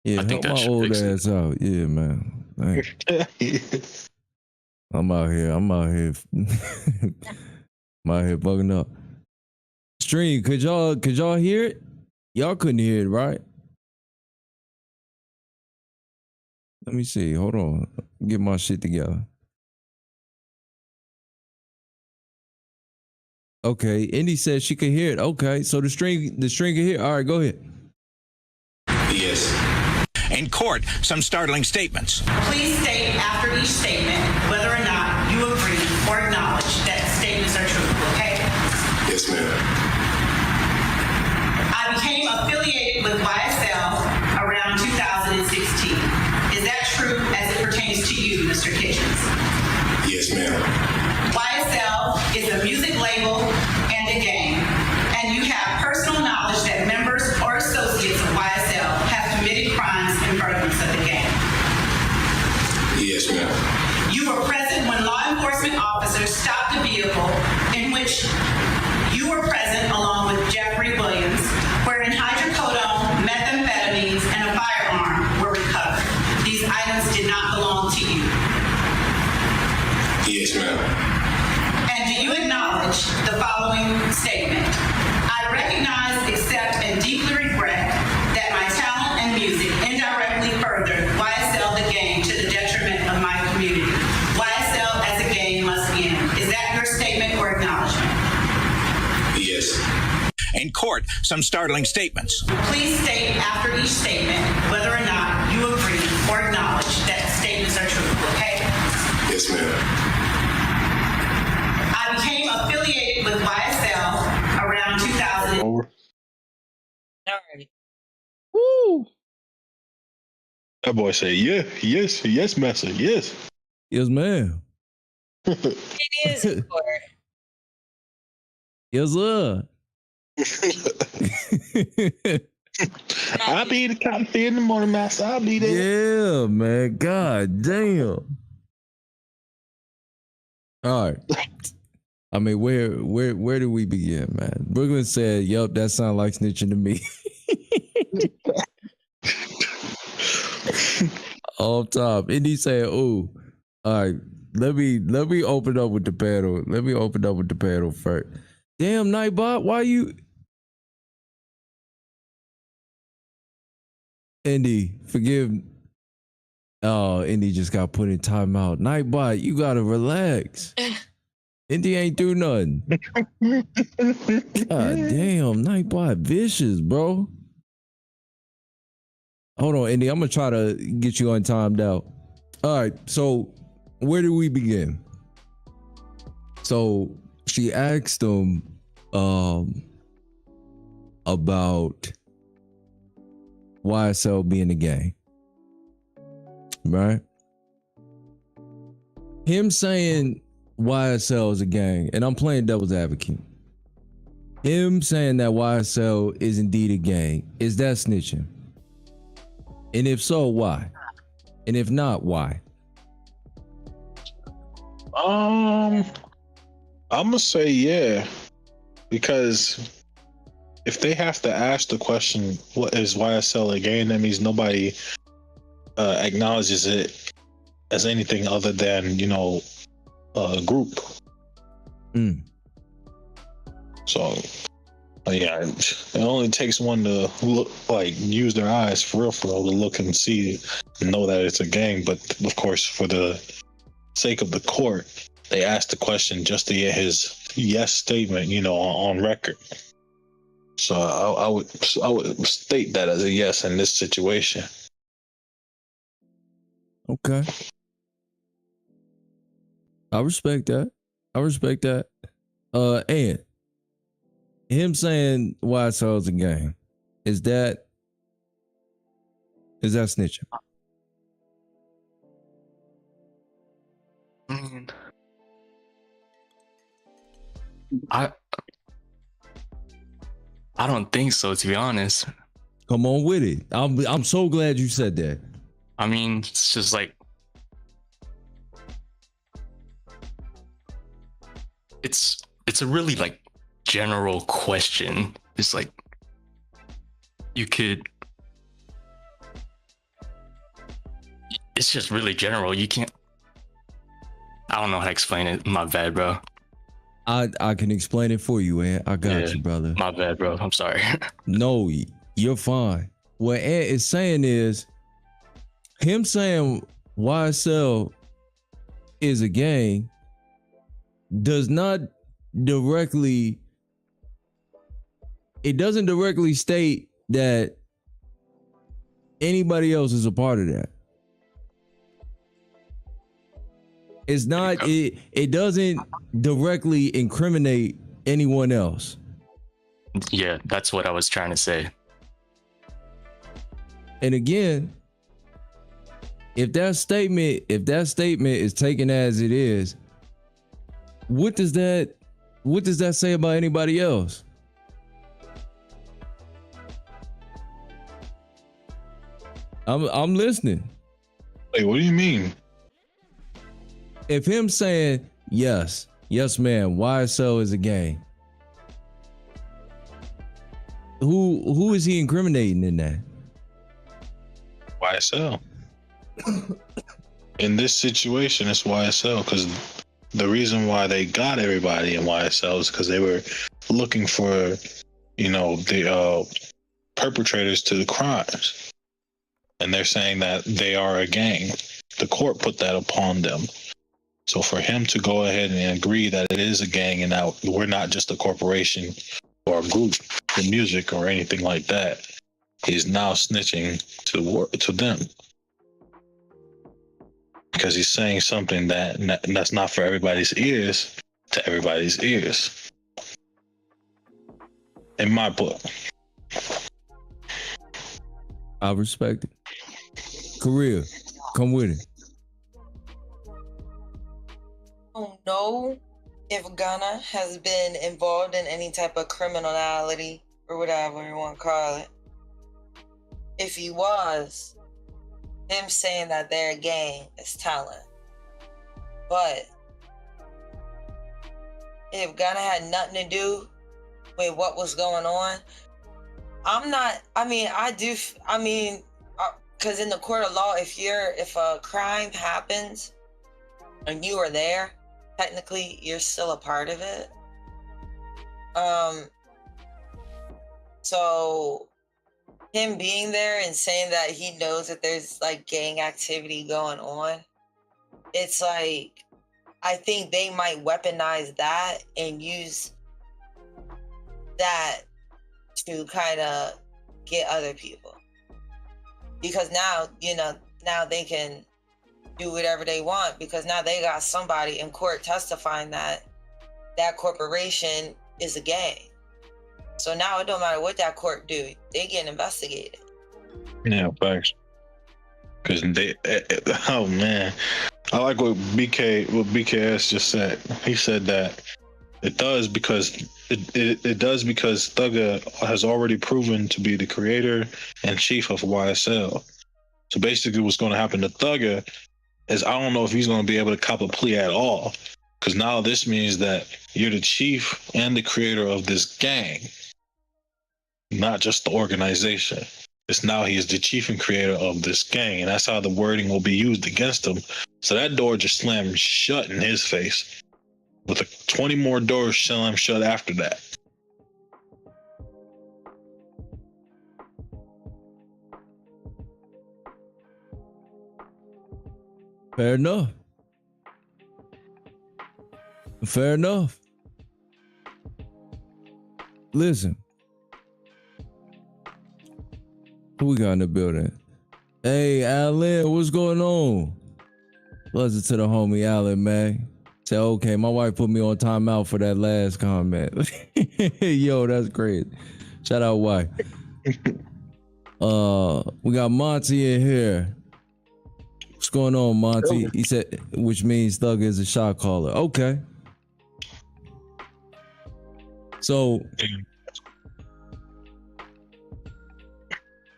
Yeah, I think help that my should old fix it. ass out. Yeah, man. Thanks. I'm out here. I'm out here bugging up. Stream, could y'all hear it? Y'all couldn't hear it, right? Let me see. Hold on. Get my shit together. Okay, Indy said she could hear it. Okay, so the string can hear. All right, go ahead. Yes. In court, some startling statements. Please state after each statement whether or not you agree or acknowledge that statements are true, okay? Yes, ma'am. I became affiliated with YSL around 2016. Is that true as it pertains to you, Mr. Kitchens? Yes, ma'am. YSL is a music label and a game, and you have personal knowledge that members or associates of YSL have committed crimes in furtherance of the game. Yes, ma'am. You were present when law enforcement officers stopped a vehicle in which you were present along with Jeffrey Williams, wherein hydrocodone, methamphetamines, and a firearm were recovered. These items did not belong to you. Yes, ma'am. And do you acknowledge the following statement? I recognize, accept, and deeply regret that my talent and music indirectly furthered YSL the game to the detriment of my community. YSL as a game must end. Is that your statement or acknowledgement? Yes. In court, some startling statements. Please state after each statement whether or not you agree or acknowledge that statements are true, okay? Yes, ma'am. I became affiliated with YSL around 2000. Over. All right. Woo! That boy said, yeah, yes, master, yes. Yes, ma'am. It is in court. Yes, sir. I'll be the coffee in the morning, master. I'll be there. Yeah, man. God damn. All right. I mean, where do we begin, man? Brooklyn said, "Yup, that sounds like snitching to me." Off top, and he said, "Oh, all right. Let me open up with the panel. Let me open up with the panel first." Damn, Nightbot, why you? Indy, forgive. Oh, Indy just got put in timeout. Nightbot, you gotta relax. Indy ain't do nothing. God damn, Nightbot vicious, bro. Hold on, Indy. I'm gonna try to get you untimed out. All right, so where do we begin? So she asked him about YSL being a gang, right? Him saying YSL is a gang, and I'm playing devil's advocate. Him saying that YSL is indeed a gang, is that snitching? And if so, why? And if not, why? I'm gonna say yeah, because if they have to ask the question, "What is YSL a gang?" that means nobody acknowledges it as anything other than a group. Mm. So yeah, it only takes one to look, use their eyes for real to look and see and know that it's a gang. But of course, for the sake of the court, they asked the question just to get his yes statement, on record. So I would state that as a yes in this situation. Okay. I respect that. And him saying YSL is a gang, is that snitching? I don't think so, to be honest. Come on with it. I'm so glad you said that. I mean, it's just like it's a really general question. It's like it's just really general. You can't. I don't know how to explain it. My bad, bro. I can explain it for you, Ant. I got you, brother. My bad, bro. I'm sorry. No, you're fine. What Ant is saying is, him saying YSL is a gang doesn't directly state that anybody else is a part of that. It's not, it doesn't directly incriminate anyone else. Yeah, that's what I was trying to say. And again, if that statement is taken as it is, what does that say about anybody else? I'm listening. Wait, what do you mean? If him saying yes, ma'am, YSL is a gang, who is he incriminating in that? YSL. In this situation, it's YSL because the reason why they got everybody in YSL is because they were looking for, the perpetrators to the crimes. And they're saying that they are a gang. The court put that upon them. So for him to go ahead and agree that it is a gang and that we're not just a corporation or a group in music or anything like that, he's now snitching to them. Because he's saying something that's not for everybody's ears to everybody's ears. In my book. I respect it. Korea, come with it. I don't know if Ghana has been involved in any type of criminality or whatever you want to call it. If he was, him saying that they're a gang is telling. But if Ghana had nothing to do with what was going on, because in the court of law, if a crime happens and you are there, technically you're still a part of it. So him being there and saying that he knows that there's like gang activity going on, it's like, I think they might weaponize that and use that to kind of get other people. Because now they can do whatever they want, because now they got somebody in court testifying that that corporation is a gang. So now it don't matter what that court do, they get investigated. Yeah, thanks. Because oh man, I like what BKS just said. He said that it does because Thugger has already proven to be the creator and chief of YSL. So basically, what's going to happen to Thugger is I don't know if he's going to be able to cop a plea at all, because now this means that you're the chief and the creator of this gang, not just the organization. It's now he is the chief and creator of this gang, and that's how the wording will be used against him. So that door just slammed shut in his face, with 20 more doors slammed shut after that. Fair enough. Fair enough. Listen. Who we got in the building? Hey, Alan, what's going on? Listen to the homie Alan, man. Say, okay, my wife put me on timeout for that last comment. Yo, that's great. Shout out, wife. We got Monty in here. What's going on, Monty? He said, which means Thug is a shot caller. Okay. So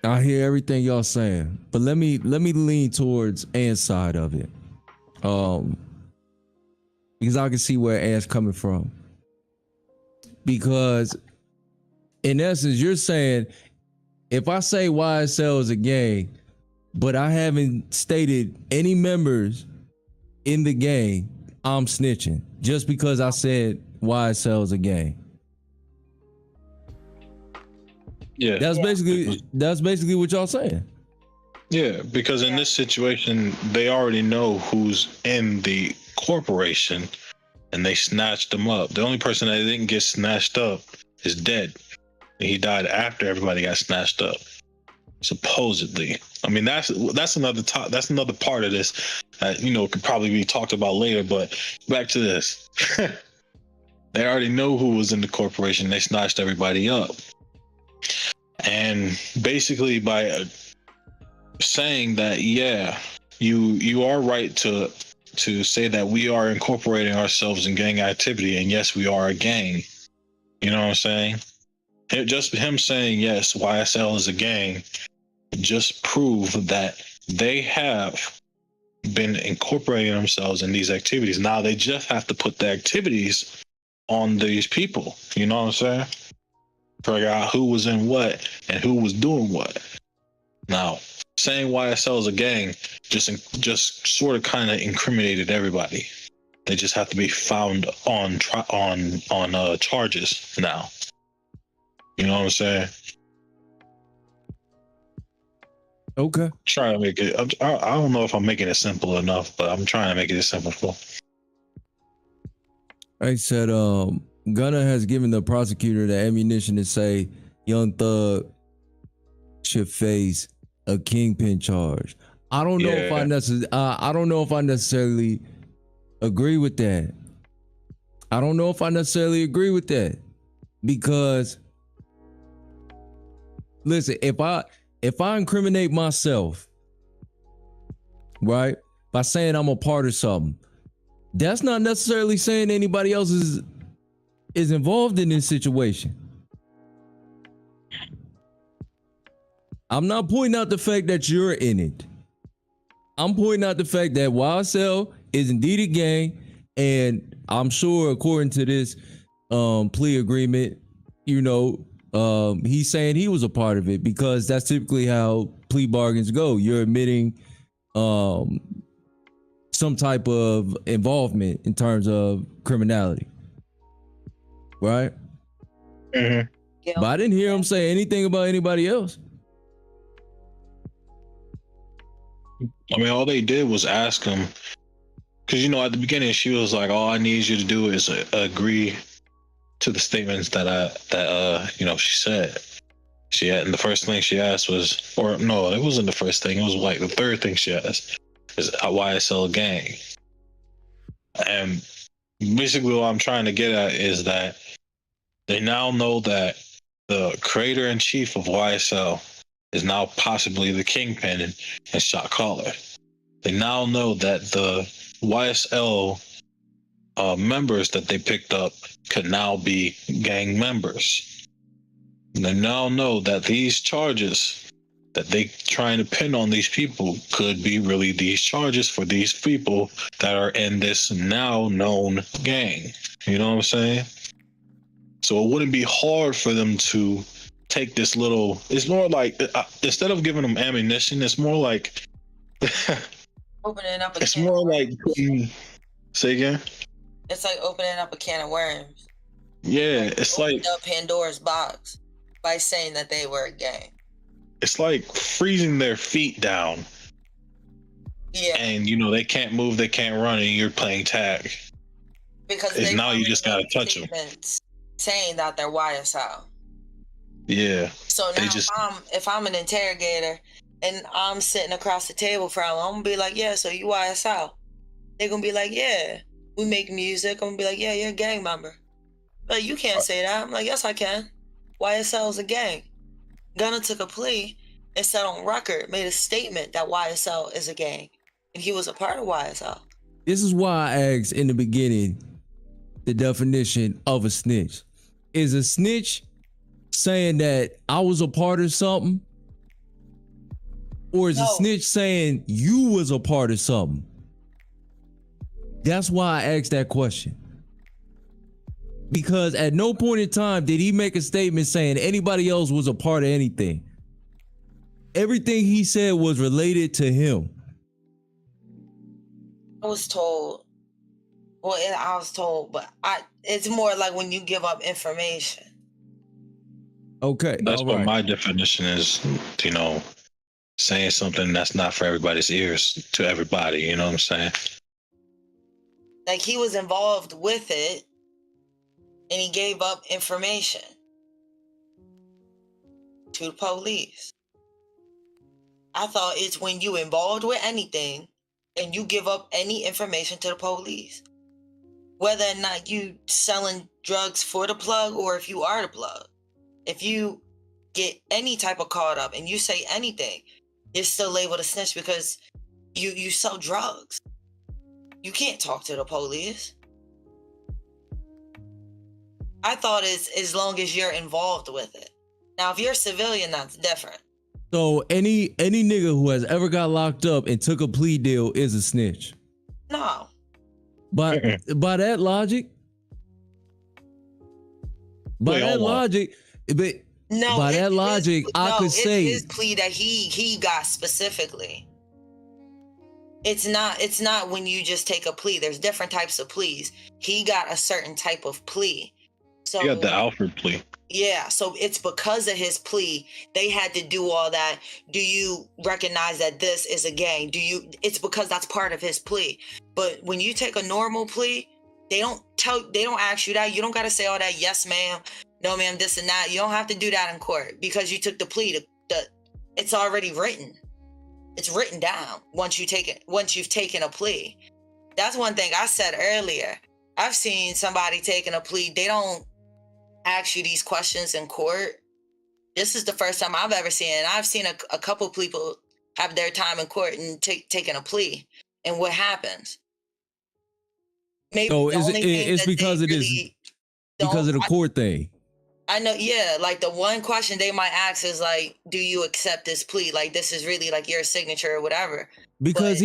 I hear everything y'all saying, but let me lean towards Ant's side of it. Because I can see where Ant's coming from. Because in essence, you're saying if I say YSL is a gang, but I haven't stated any members in the gang, I'm snitching just because I said YSL is a gang. Yeah, that's basically what y'all saying. Yeah, because in this situation, they already know who's in the corporation, and they snatched them up. The only person that didn't get snatched up is dead. He died after everybody got snatched up, supposedly. I mean, that's another that's another part of this that could probably be talked about later. But back to this, they already know who was in the corporation. They snatched everybody up. And basically by saying that, yeah, you are right to say that we are incorporating ourselves in gang activity, and yes, we are a gang. You know what I'm saying? Just him saying yes, YSL is a gang, just prove that they have been incorporating themselves in these activities. Now they just have to put the activities on these people. You know what I'm saying? Figure out who was in what and who was doing what. Now, saying YSL is a gang just sort of kind of incriminated everybody They just have to be found on charges now. You know what I'm saying? Okay. Trying to make it. I don't know if I'm making it simple enough, but I'm trying to make it as simple. I said, Gunna has given the prosecutor the ammunition to say Young Thug should face a kingpin charge. I don't know if I don't know if I necessarily agree with that. I don't know if I necessarily agree with that, because listen, if I incriminate myself, right, by saying I'm a part of something, that's not necessarily saying anybody else is involved in this situation. I'm not pointing out the fact that you're in it. I'm pointing out the fact that YSL is indeed a gang, and I'm sure according to this plea agreement, you know, he's saying he was a part of it, because that's typically how plea bargains go. You're admitting some type of involvement in terms of criminality, right? Yeah. But I didn't hear him say anything about anybody else. I mean, all they did was ask him, because, you know, at the beginning she was like, all I need you to do is agree to the statements that you know, she said. And the first thing she asked was, or no, it wasn't the first thing. It was like the third thing she asked is YSL a gang. And basically what I'm trying to get at is that they now know that the creator in chief of YSL is now possibly the kingpin and shot caller. They now know that the YSL members that they picked up could now be gang members. And they now know that these charges that they trying to pin on these people could be really these charges for these people that are in this now known gang. You know what I'm saying? So it wouldn't be hard for them to take this little, it's more like, instead of giving them ammunition, it's more like, Opening up a it's can more of like, say again? It's like opening up a can of worms. Yeah, it's like opening up Pandora's box by saying that they were a gang. It's like freezing their feet down. Yeah. And, you know, they can't move, they can't run, and you're playing tag. Because now you just gotta touch them. Saying that they're YSL. Yeah. So now if I'm an interrogator and I'm sitting across the table from them, I'm gonna be like, yeah, so you YSL. They're gonna be like, yeah, we make music. I'm gonna be like, yeah, you're a gang member. Like, you can't say that. I'm like, yes, I can. YSL is a gang. Gunna took a plea and said on record, made a statement that YSL is a gang. And he was a part of YSL. This is why I asked in the beginning the definition of a snitch. Is a snitch saying that I was a part of something? Or is a snitch saying you was a part of something? That's why I asked that question. Because at no point in time did he make a statement saying anybody else was a part of anything. Everything he said was related to him. I was told, but it's more like when you give up information. Okay. That's what my definition is, you know, saying something that's not for everybody's ears to everybody, you know what I'm saying? Like, he was involved with it and he gave up information to the police. I thought it's when you involved with anything and you give up any information to the police. Whether or not you selling drugs for the plug or if you are the plug. If you get any type of caught up and you say anything, you're still labeled a snitch because you sell drugs. You can't talk to the police. I thought it's as long as you're involved with it. Now, if you're a civilian, that's different. So any nigga who has ever got locked up and took a plea deal is a snitch? No. By that logic? By that logic, but no, by that logic, I could say his plea that he got specifically. It's not when you just take a plea. There's different types of pleas. He got a certain type of plea. So He got the Alfred plea. yeah, so it's because of his plea they had to do all that. Do you recognize that this is a gang? It's because that's part of his plea. But when you take a normal plea, they don't ask you that. You don't got to say all that, yes ma'am, no ma'am, this and that. You don't have to do that in court because you took the plea. It's already written. It's written down once you've taken a plea. That's one thing I said earlier. I've seen somebody taking a plea. They don't ask you these questions in court. This is the first time I've ever seen it. And I've seen a couple people have their time in court and taking a plea. And what happens? Maybe it's because of the court thing. I know, yeah. Like the one question they might ask is like, do you accept this plea? Like this is really like your signature or whatever. Because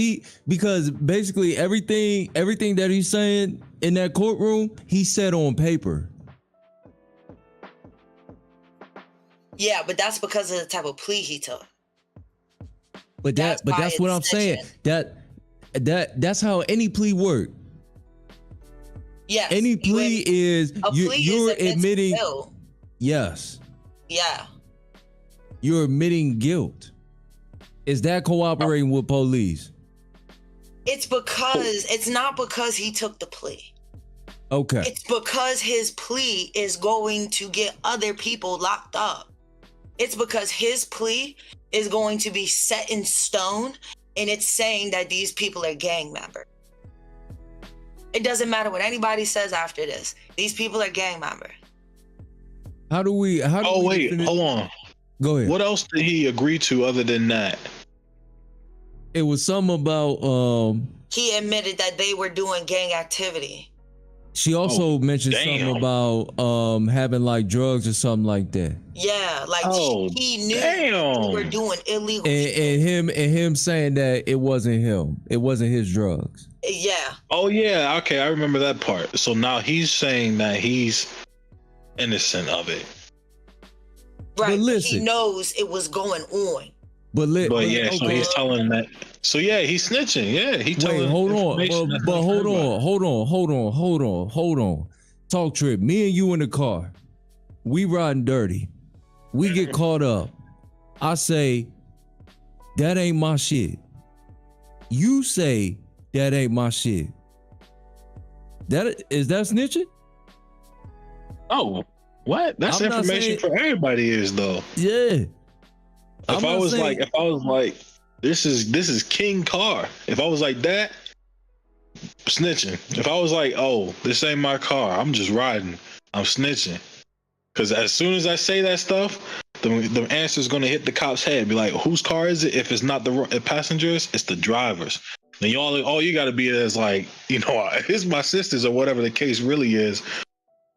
basically everything that he's saying in that courtroom, he said on paper. Yeah, but that's because of the type of plea he took. But that's what I'm saying. That's how any plea works. Yes. Any plea is you're admitting. Yes. Yeah. You're admitting guilt. Is that cooperating with police? It's not because he took the plea. Okay. It's because his plea is going to get other people locked up. It's because his plea is going to be set in stone and it's saying that these people are gang members. It doesn't matter what anybody says after this. These people are gang members. Wait, hold on. Go ahead. What else did he agree to other than that? It was something about he admitted that they were doing gang activity. She also mentioned something about having like drugs or something like that. Yeah, like he knew they were doing illegal and him saying that it wasn't him. It wasn't his drugs. Yeah. Oh yeah, okay, I remember that part. So now he's saying that he's innocent of it. Right. But listen, he knows it was going on. So he's telling that. So yeah, he's snitching. Yeah, he telling. Wait, hold on. Talk trip. Me and you in the car. We riding dirty. We get caught up. I say, that ain't my shit. You say that ain't my shit. Is that snitching? Oh, what? That's information for everybody is though. Yeah. If I was like, this is King car. If I was like that, snitching. If I was like, oh, this ain't my car, I'm just riding, I'm snitching. Because as soon as I say that stuff, the answer's gonna hit the cop's head. Be like, whose car is it? If it's not the passengers, it's the drivers. Then all you gotta be is like, it's my sister's or whatever the case really is.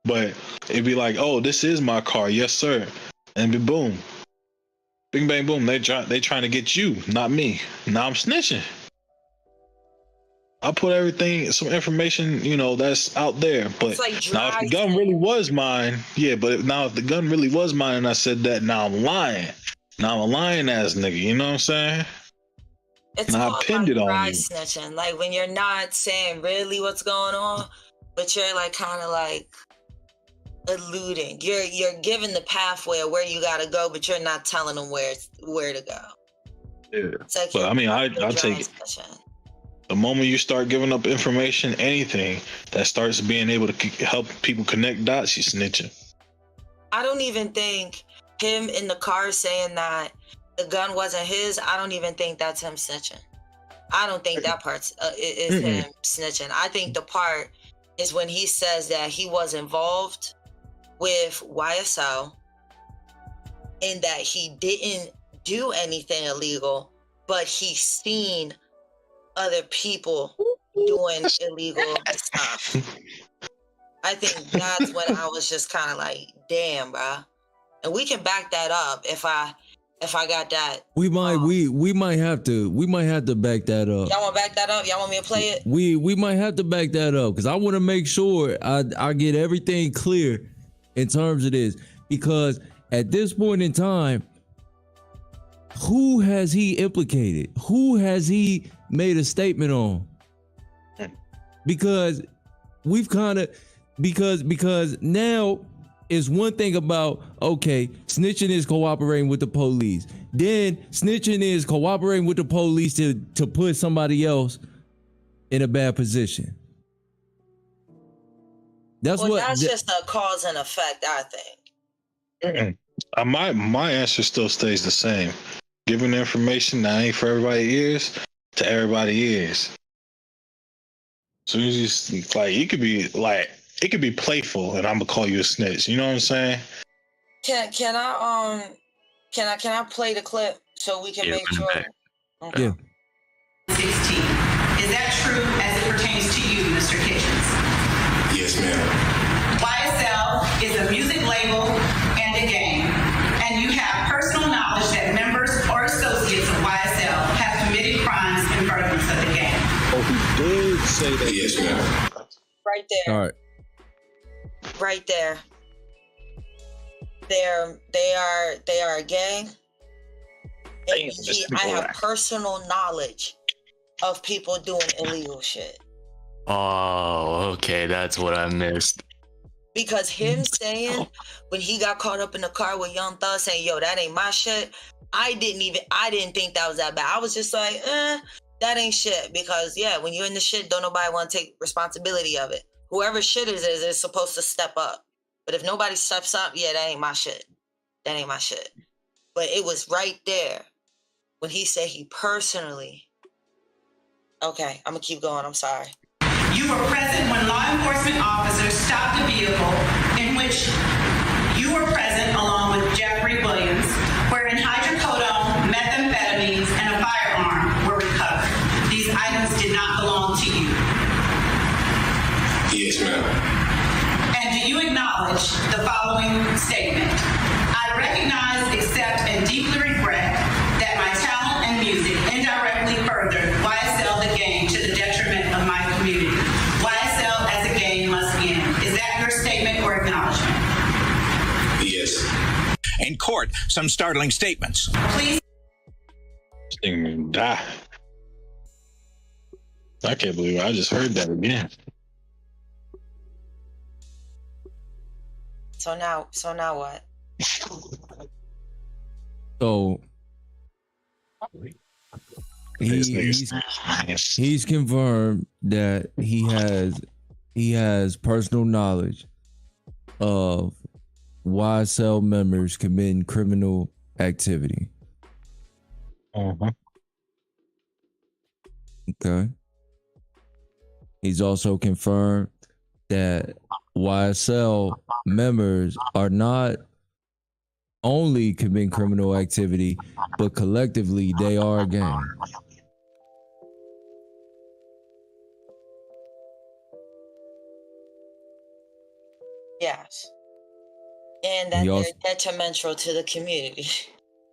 But it'd be like, oh, this is my car, yes sir, and be boom. Bing, bang, boom. They trying to get you, not me. Now I'm snitching. I put some information, that's out there. But now if the gun really was mine, if the gun really was mine and I said that, now I'm lying. Now I'm a lying ass nigga, you know what I'm saying? It's now I pinned it on you. Snitching. Like when you're not saying really what's going on, but you're like kind of like alluding. You're giving the pathway of where you gotta go, but you're not telling them where to go. Yeah. Like but I mean, I'll take it. The moment you start giving up information, anything that starts being able to help people connect dots, you're snitching. I don't even think him in the car saying that the gun wasn't his. I don't even think that's him snitching. I don't think that part is him snitching. I think the part is when he says that he was involved with YSL and that he didn't do anything illegal, but he's seen other people doing illegal stuff. I think that's when I was just kind of like, damn, bro. And we can back that up if I got that. We might have to back that up. Y'all want to back that up? Y'all want me to play it? We might have to back that up because I want to make sure I get everything clear in terms of this, because at this point in time, who has he implicated? Who has he made a statement on? Because we've kind of because now it's one thing about, okay, snitching is cooperating with the police. Then snitching is cooperating with the police to put somebody else in a bad position. That's that's just a cause and effect, I think. My answer still stays the same. Giving the information that ain't for everybody's ears to everybody's ears. So you just like it could be playful, and I'm gonna call you a snitch. You know what I'm saying? Can I play the clip so we can make sure? Okay. Yeah. 16. Is that true as it pertains to you, Mr. Kitchens? Yes, ma'am. YSL is a music label and a gang, and you have personal knowledge that members or associates of YSL have committed crimes in furtherance of the gang. Oh, he did say that. Yes, ma'am. Right there. All right. Right there. They are a gang. And I have personal knowledge of people doing illegal shit. Oh, okay, that's what I missed. Because him saying when he got caught up in the car with Young Thug saying, "Yo, that ain't my shit," I didn't think that was that bad. I was just like, that ain't shit. Because when you're in the shit, don't nobody want to take responsibility of it. Whoever shit is supposed to step up. But if nobody steps up, that ain't my shit. That ain't my shit. But it was right there when he said he personally. Okay, I'm gonna keep going. I'm sorry. You were present when law enforcement officers stopped a vehicle in which you were present along with Jeffrey Williams, wherein hydrocodone, methamphetamines, and a firearm were recovered. These items did not belong to you. Yes, ma'am. And do you acknowledge the following statement? I recognize, accept, and deeply regret that my talent and music indirectly furthered YSL the gang to the detriment of my community. YSL as a gang must end. Is that your statement or acknowledgement? Yes. In court, some startling statements. Please. Die. I can't believe I just heard that again. So now what? So he's confirmed that he has personal knowledge of YSL members committing criminal activity. Okay. He's also confirmed that YSL members are not only committing criminal activity, but collectively they are a gang. Yes. And that they're detrimental to the community.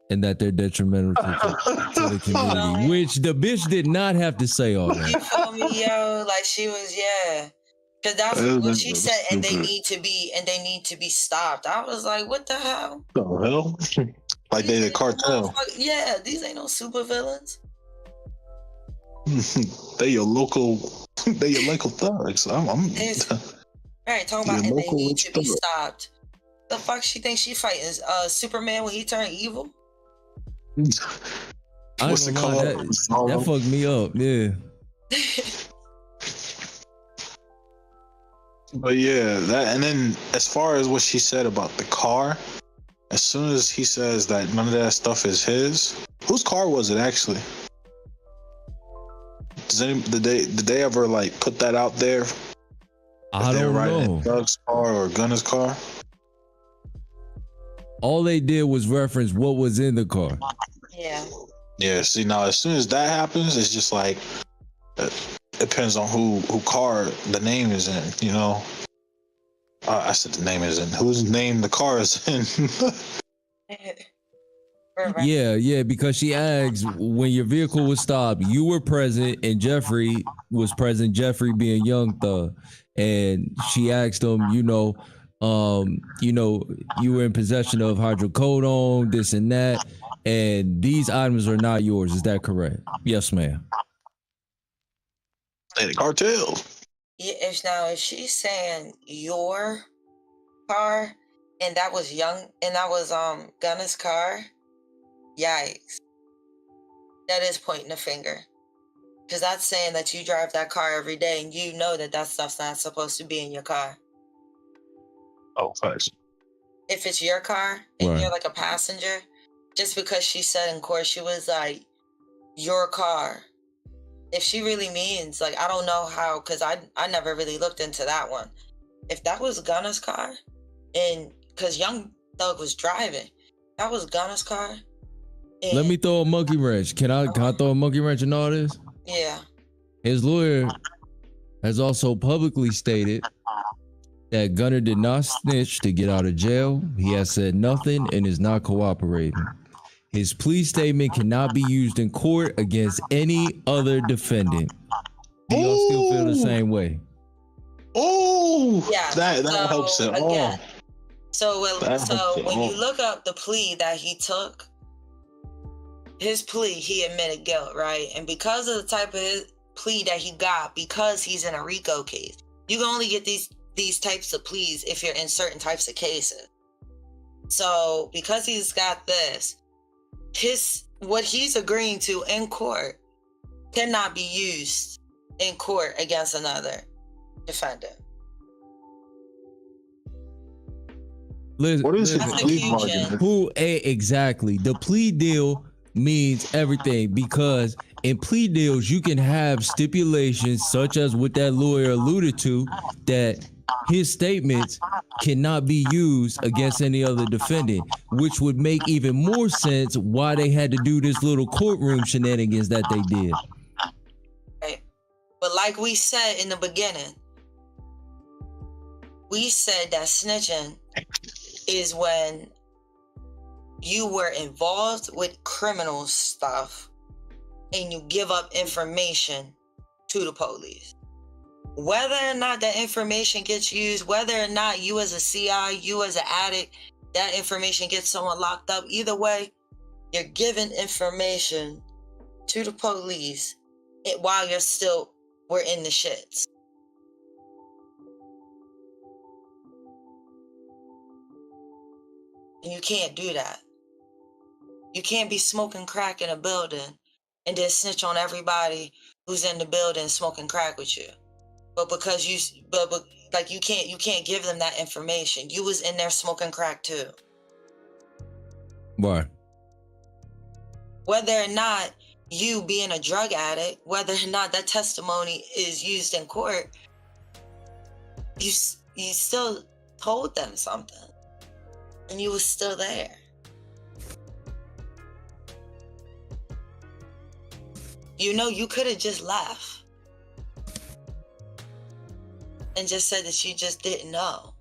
And that they're detrimental to the community, which the bitch did not have to say all that. You feel me, yo? Like she was, because that's what she said, and they need to be stopped. I was like, what the hell? The hell? Like they the cartel. Yeah, these ain't no super villains. They your local thugs. Right, talking about and they need to be stopped. The fuck she thinks she fighting Superman when he turned evil? What's it called? That fucked me up, yeah. But yeah, that, and then as far as what she said about the car, as soon as he says that none of that stuff is his, whose car was it actually? Did they ever like put that out there? I don't know. Doug's car or Gunner's car? All they did was reference what was in the car. Yeah. Yeah. See, now as soon as that happens, it's just like it depends on who car the name is in. You know, I said the name is in. Whose name the car is in? Yeah, because she asked when your vehicle was stopped, you were present and Jeffrey was present. Jeffrey being Young Thug, and she asked him, you know, you were in possession of hydrocodone, this and that, and these items are not yours. Is that correct? Yes, ma'am. Hey, the cartel. Yeah, if she's saying your car and that was Gunna's car, yikes. That is pointing a finger. Because that's saying that you drive that car every day and you know that stuff's not supposed to be in your car. Oh, thanks. If it's your car and Right. you're like a passenger, just because she said in court, she was like, your car. If she really means, like, I don't know how, because I never really looked into that one. If that was Gunna's car, and because Young Thug was driving, that was Gunna's car. Let me throw a monkey wrench. Can I throw a monkey wrench in all this? Yeah. His lawyer has also publicly stated that Gunner did not snitch to get out of jail. He has said nothing and is not cooperating. His plea statement cannot be used in court against any other defendant. Do y'all still feel the same way? Oh, Yeah. that helps it. Again, so That when you look up the plea that he took, his plea, he admitted guilt, right? And because of the type of his plea that he got, because he's in a RICO case, you can only get these types of pleas if you're in certain types of cases. So because he's got this, what he's agreeing to in court cannot be used in court against another defendant. What is That's his a plea huge bargain? Exactly. The plea deal means everything, because in plea deals you can have stipulations such as what that lawyer alluded to, that his statements cannot be used against any other defendant, which would make even more sense why they had to do this little courtroom shenanigans that they did. Right. But like we said in the beginning, we said that snitching is when you were involved with criminal stuff and you give up information to the police. Whether or not that information gets used, whether or not you as a CI, you as an addict, that information gets someone locked up, either way, you're giving information to the police while we're in the shits. And you can't do that. You can't be smoking crack in a building and then snitch on everybody who's in the building smoking crack with you. But because you can't give them that information. You was in there smoking crack too. Why? Whether or not you being a drug addict, whether or not that testimony is used in court, you still told them something. And you was still there. You know, you could have just left and just said that you just didn't know.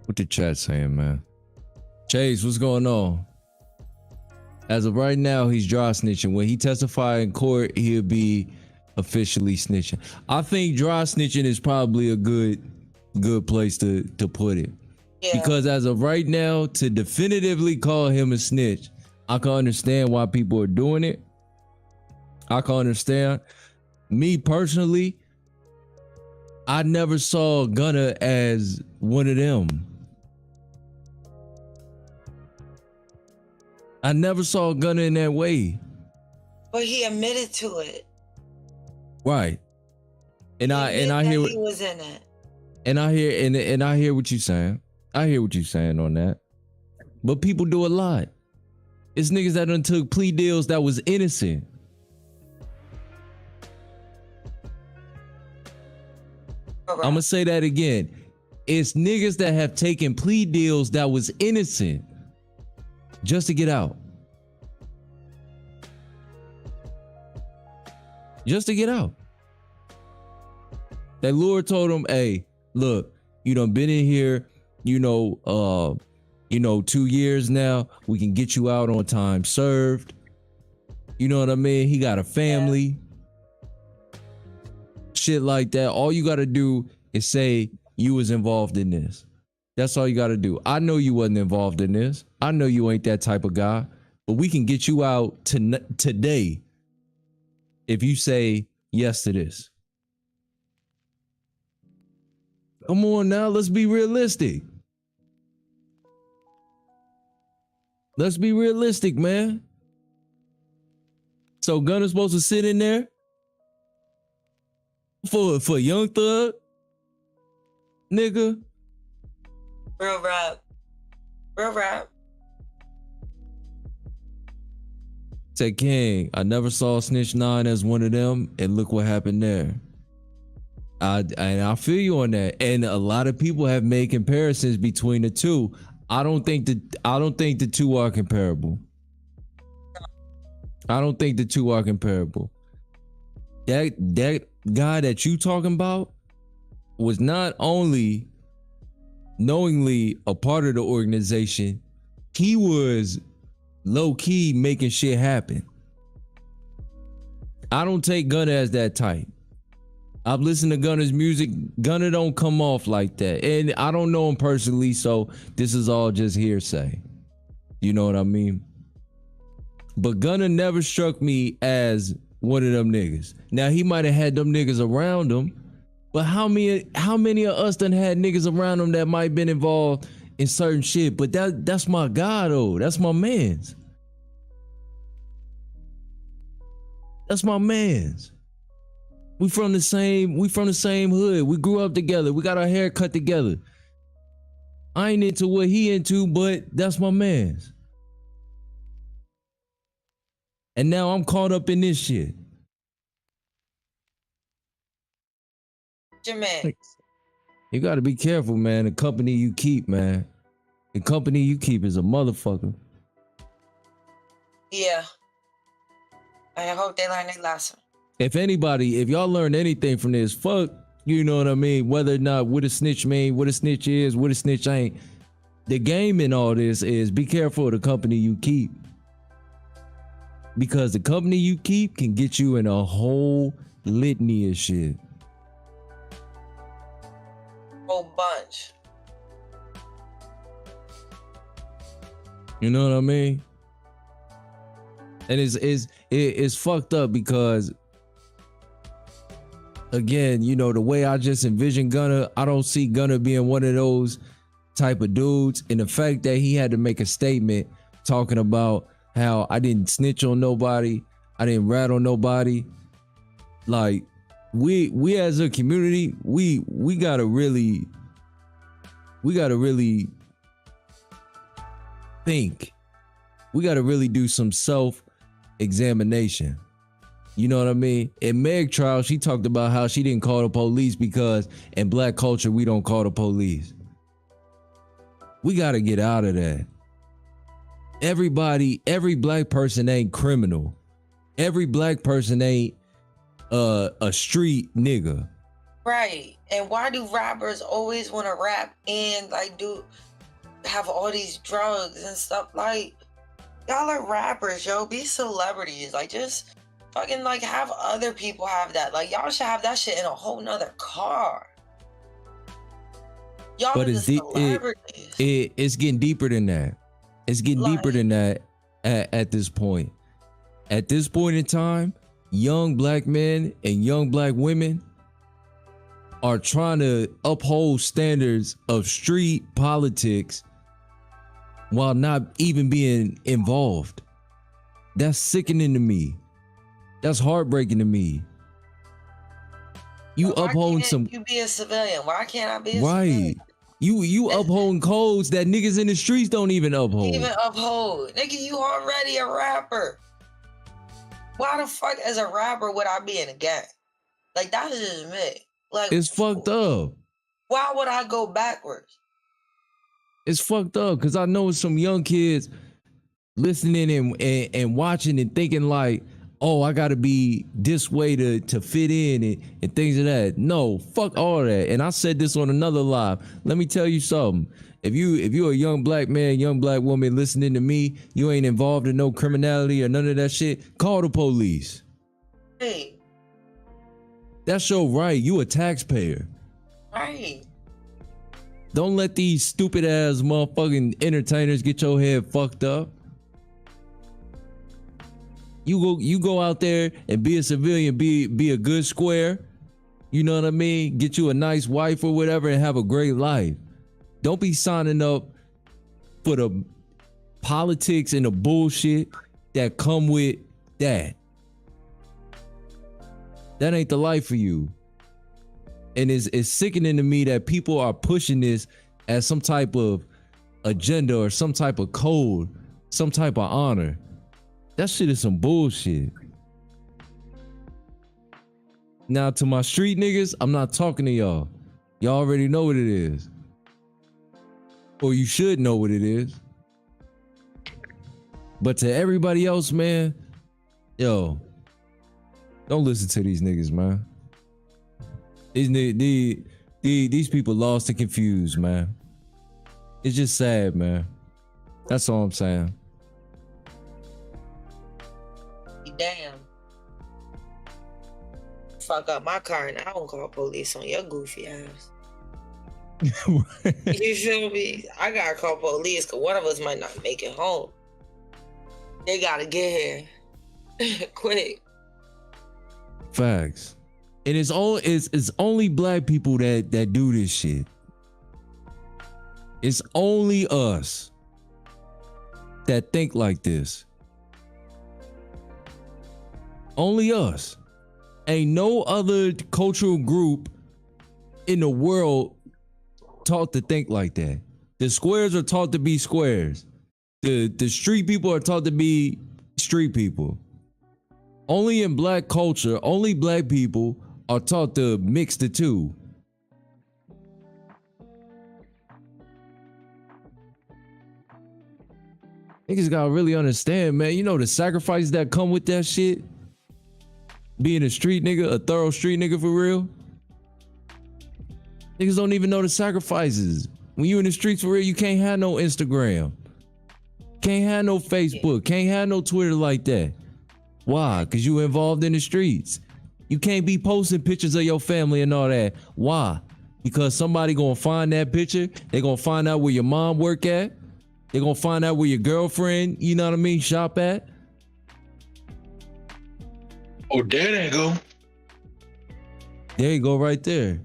What the chat saying, man? Chase, what's going on? As of right now, he's dry snitching. When he testify in court, he'll be officially snitching. I think dry snitching is probably a good place to put it. Yeah. Because as of right now, to definitively call him a snitch, I can understand why people are doing it. I can understand. Me personally, I never saw Gunna as one of them. I never saw Gunna in that way. But he admitted to it. Right. And I hear he was in it. And I hear what you're saying. I hear what you're saying on that. But people do a lot. It's niggas that done took plea deals that was innocent. Right. I'm gonna say that again. It's niggas that have taken plea deals that was innocent just to get out. Just to get out. That lawyer told him, hey, look, you done been in here, 2 years now. We can get you out on time served. You know what I mean? He got a family. Shit like that. All you gotta do is say you was involved in this. That's all you gotta do. I know you wasn't involved in this. I know you ain't that type of guy. But we can get you out today if you say yes to this. Come on now, let's be realistic. Let's be realistic, man. So Gunna's supposed to sit in there for Young Thug, nigga. Real rap. Real rap. Say, King, I never saw Snitch 9 as one of them, and look what happened there. I feel you on that. And a lot of people have made comparisons between the two. I don't think the two are comparable. I don't think the two are comparable. That guy that you talking about was not only knowingly a part of the organization, he was low-key making shit happen. I don't take Gunna as that type. I've listened to Gunna's music. Gunna don't come off like that. And I don't know him personally, so this is all just hearsay. You know what I mean? But Gunna never struck me as one of them niggas. Now, he might have had them niggas around him, but how many of us done had niggas around him that might have been involved in certain shit? But that's my guy, though. That's my mans. That's my mans. We from the same hood. We grew up together. We got our hair cut together. I ain't into what he into, but that's my mans. And now I'm caught up in this shit. Jermaine. You gotta be careful, man. The company you keep, man. The company you keep is a motherfucker. Yeah. I hope they learn their lesson. If y'all learned anything from this, fuck, you know what I mean? Whether or not what a snitch mean, what a snitch is, what a snitch ain't. The game in all this is be careful of the company you keep. Because the company you keep can get you in a whole litany of shit. Whole bunch. You know what I mean? And it's fucked up because, again, you know, the way I just envision Gunna, I don't see Gunna being one of those type of dudes. And the fact that he had to make a statement talking about how I didn't snitch on nobody, I didn't rat on nobody. Like, we as a community, we gotta really think. We gotta really do some self-examination. You know what I mean? In Meg trial, she talked about how she didn't call the police because in black culture, we don't call the police. We gotta get out of that. Every black person ain't criminal. Every black person ain't a street nigga. Right. And why do rappers always want to rap and like have all these drugs and stuff? Like, y'all are rappers, yo. Be celebrities. Like, just fucking like have other people have that. Like, y'all should have that shit in a whole nother car. Y'all But are the celebrities. it's getting deeper than that. It's getting deeper than that at this point. At this point in time, young black men and young black women are trying to uphold standards of street politics while not even being involved. That's sickening to me. That's heartbreaking to me. You uphold some. You be a civilian. Why can't I be a right? civilian? You upholding codes that niggas in the streets don't even uphold. Nigga, you already a rapper. Why the fuck as a rapper would I be in a gang? Like, that's just me. Like, it's fucked up. Why would I go backwards? It's fucked up because I know some young kids listening and watching and thinking like, oh, I gotta be this way to fit in and things of that. No, fuck all that. And I said this on another live. Let me tell you something. If you're a young black man, young black woman listening to me, you ain't involved in no criminality or none of that shit, call the police. Hey. That's your right. You a taxpayer. Right. Don't let these stupid ass motherfucking entertainers get your head fucked up. You go out there and be a civilian, be a good square. You know what I mean? Get you a nice wife or whatever and have a great life. Don't be signing up for the politics and the bullshit that come with that. That ain't the life for you. And it's sickening to me that people are pushing this as some type of agenda or some type of code, some type of honor. That shit is some bullshit. Now to my street niggas, I'm not talking to y'all. Y'all already know what it is. Or you should know what it is. But to everybody else, man, yo, don't listen to these niggas, man. These people lost and confused, man. It's just sad, man. That's all I'm saying. Damn. Fuck up my car and I don't call police on your goofy ass. You feel me? I gotta call police because one of us might not make it home. They gotta get here quick. Facts. And it's only black people that do this shit. It's only us that think like this. Only us. Ain't no other cultural group in the world taught to think like that. The squares are taught to be squares. The street people are taught to be street people. Only in black culture, only black people are taught to mix the two. Niggas gotta really understand, man. You know the sacrifices that come with that shit? Being a street nigga, a thorough street nigga for real? Niggas don't even know the sacrifices. When you in the streets for real, you can't have no Instagram. Can't have no Facebook. Can't have no Twitter like that. Why? Because you involved in the streets. You can't be posting pictures of your family and all that. Why? Because somebody gonna find that picture. They gonna find out where your mom work at. They gonna find out where your girlfriend, you know what I mean, shop at. Oh, there they go. There you go, right there.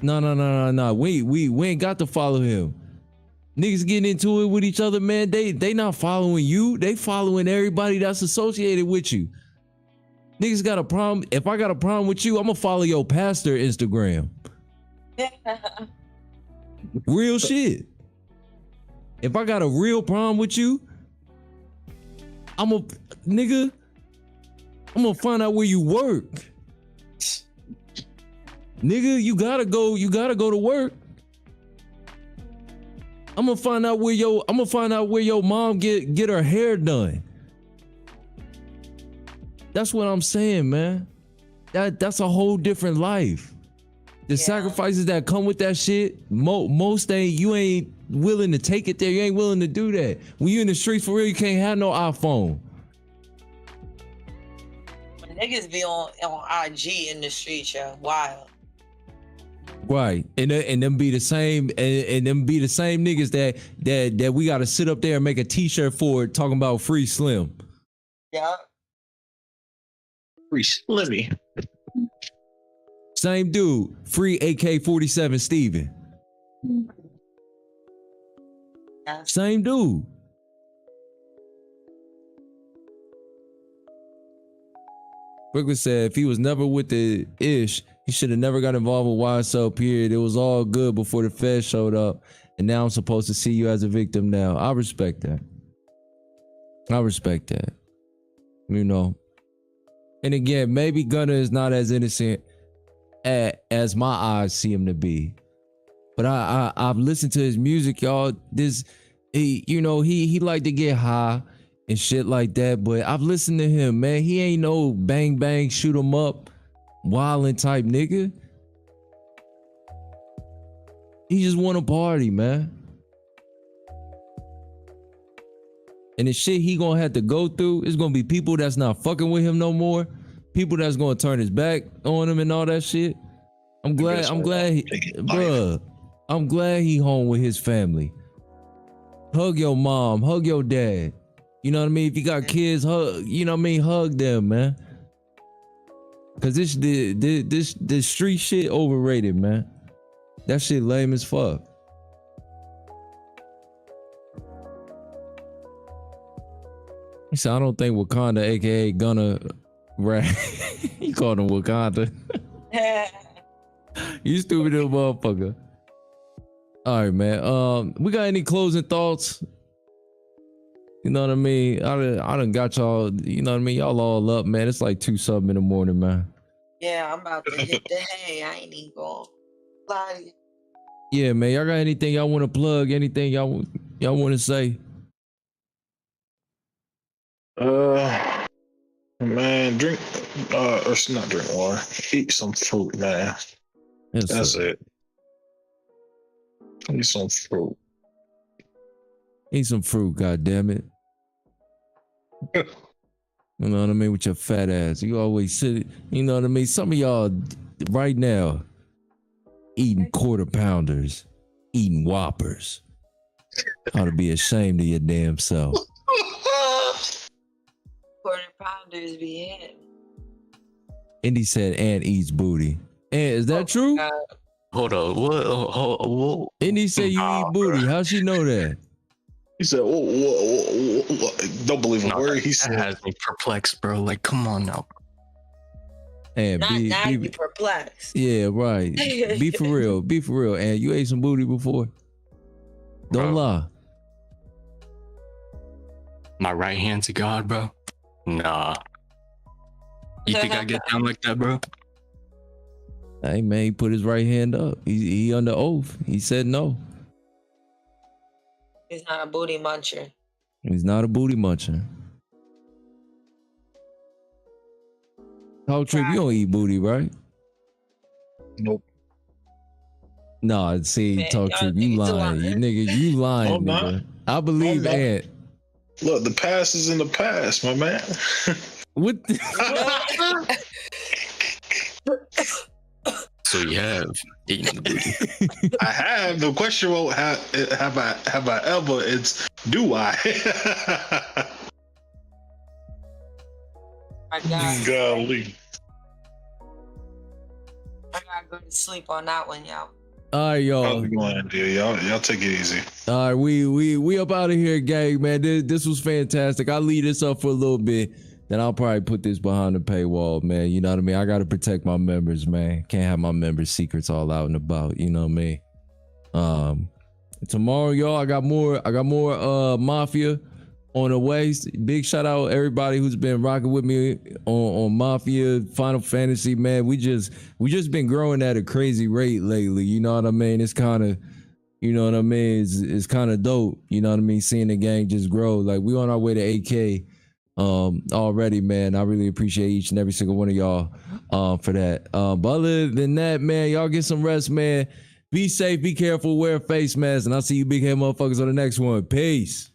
No. We ain't got to follow him. Niggas getting into it with each other, man. They not following you. They following everybody that's associated with you. Niggas got a problem. If I got a problem with you, I'm gonna follow your pastor Instagram. Real shit. If I got a real problem with you, I'm gonna find out where you work. Nigga, you gotta go to work. I'm gonna find out where your mom get her hair done. That's what I'm saying, man. That's a whole different life. The sacrifices that come with that shit, most you ain't willing to take it there. You ain't willing to do that. When you in the streets for real, you can't have no iPhone. Niggas be on IG in the streets, yo. Wild. Right, and them be the same, and them be the same niggas that we gotta sit up there and make a T-shirt for talking about free Slim. Yeah. Free Slimmy. Same dude, free AK-47 Steven. Yeah. Same dude. Brooklyn said if he was never with the ish, he should have never got involved with YSL, period. It was all good before the feds showed up, and now I'm supposed to see you as a victim now. I respect that. You know. And again, maybe Gunna is not as innocent as my eyes see him to be. But I've listened to his music, y'all. He like to get high and shit like that. But I've listened to him, man. He ain't no bang bang shoot 'em up wildin' type nigga. He just want to party, man. And the shit he gonna have to go through is gonna be people that's not fucking with him no more. People that's gonna turn his back on him and all that shit. I'm glad he home with his family. Hug your mom, hug your dad. You know what I mean? If you got kids, hug, you know what I mean? Hug them, man. Cause this street shit overrated, man. That shit lame as fuck. He said, I don't think Wakanda, aka Gunna, right? He called him Wakanda. You stupid little motherfucker. All right, man. We got any closing thoughts? You know what I mean? I done got y'all, you know what I mean? Y'all all up, man. It's like 2-something in the morning, man. Yeah, I'm about to hit the hay. I ain't even gonna lie to you. Yeah, man. Y'all got anything y'all want to plug? Anything y'all want to say? Man, drink or not drink water. Eat some fruit, man. That's it. Eat some fruit. Eat some fruit, goddammit. You know what I mean? With your fat ass. You always sit, you know what I mean? Some of y'all right now eating quarter pounders, eating Whoppers. Ought to be ashamed of your damn self. Quarter pounders be in. Indy said and eats booty. And is that true? God. Hold on. What? Indy said you eat booty. How she know that? He said, don't believe a word he said. That has me perplexed, bro. Like, come on now. And Not be perplexed. Yeah, right. Be for real. Be for real. And you ate some booty before? Don't lie. My right hand to God, bro. Nah. You think I get down like that, bro? Hey, man, he put his right hand up. He under oath. He said no. He's not a booty muncher. He's not a booty muncher. Talk Trip, you don't eat booty, right? Nope. Nah, see, Man, Talk Trip, you lying. You nigga, you lying, nigga. I believe Ant. Look, the past is in the past, my man. What the So you have eaten the booty. I have. The question won't have I ever? It's do I? My God. Golly. I gotta go to sleep on that one, y'all. All right, y'all. Y'all take it easy. All right, we up out of here, gang, man. This was fantastic. I'll leave this up for a little bit. Then I'll probably put this behind the paywall, man. You know what I mean? I got to protect my members, man. Can't have my members' secrets all out and about. You know what I mean? Tomorrow, y'all, I got more Mafia on the way. Big shout out everybody who's been rocking with me on Mafia, Final Fantasy, man. We just been growing at a crazy rate lately. You know what I mean? It's kind of, you know what I mean? It's kind of dope. You know what I mean? Seeing the gang just grow. Like, we on our way to 8K. Already, man. I really appreciate each and every single one of y'all for that. But other than that, man, y'all get some rest, man. Be safe, be careful, wear a face mask, and I'll see you big head motherfuckers on the next one. Peace.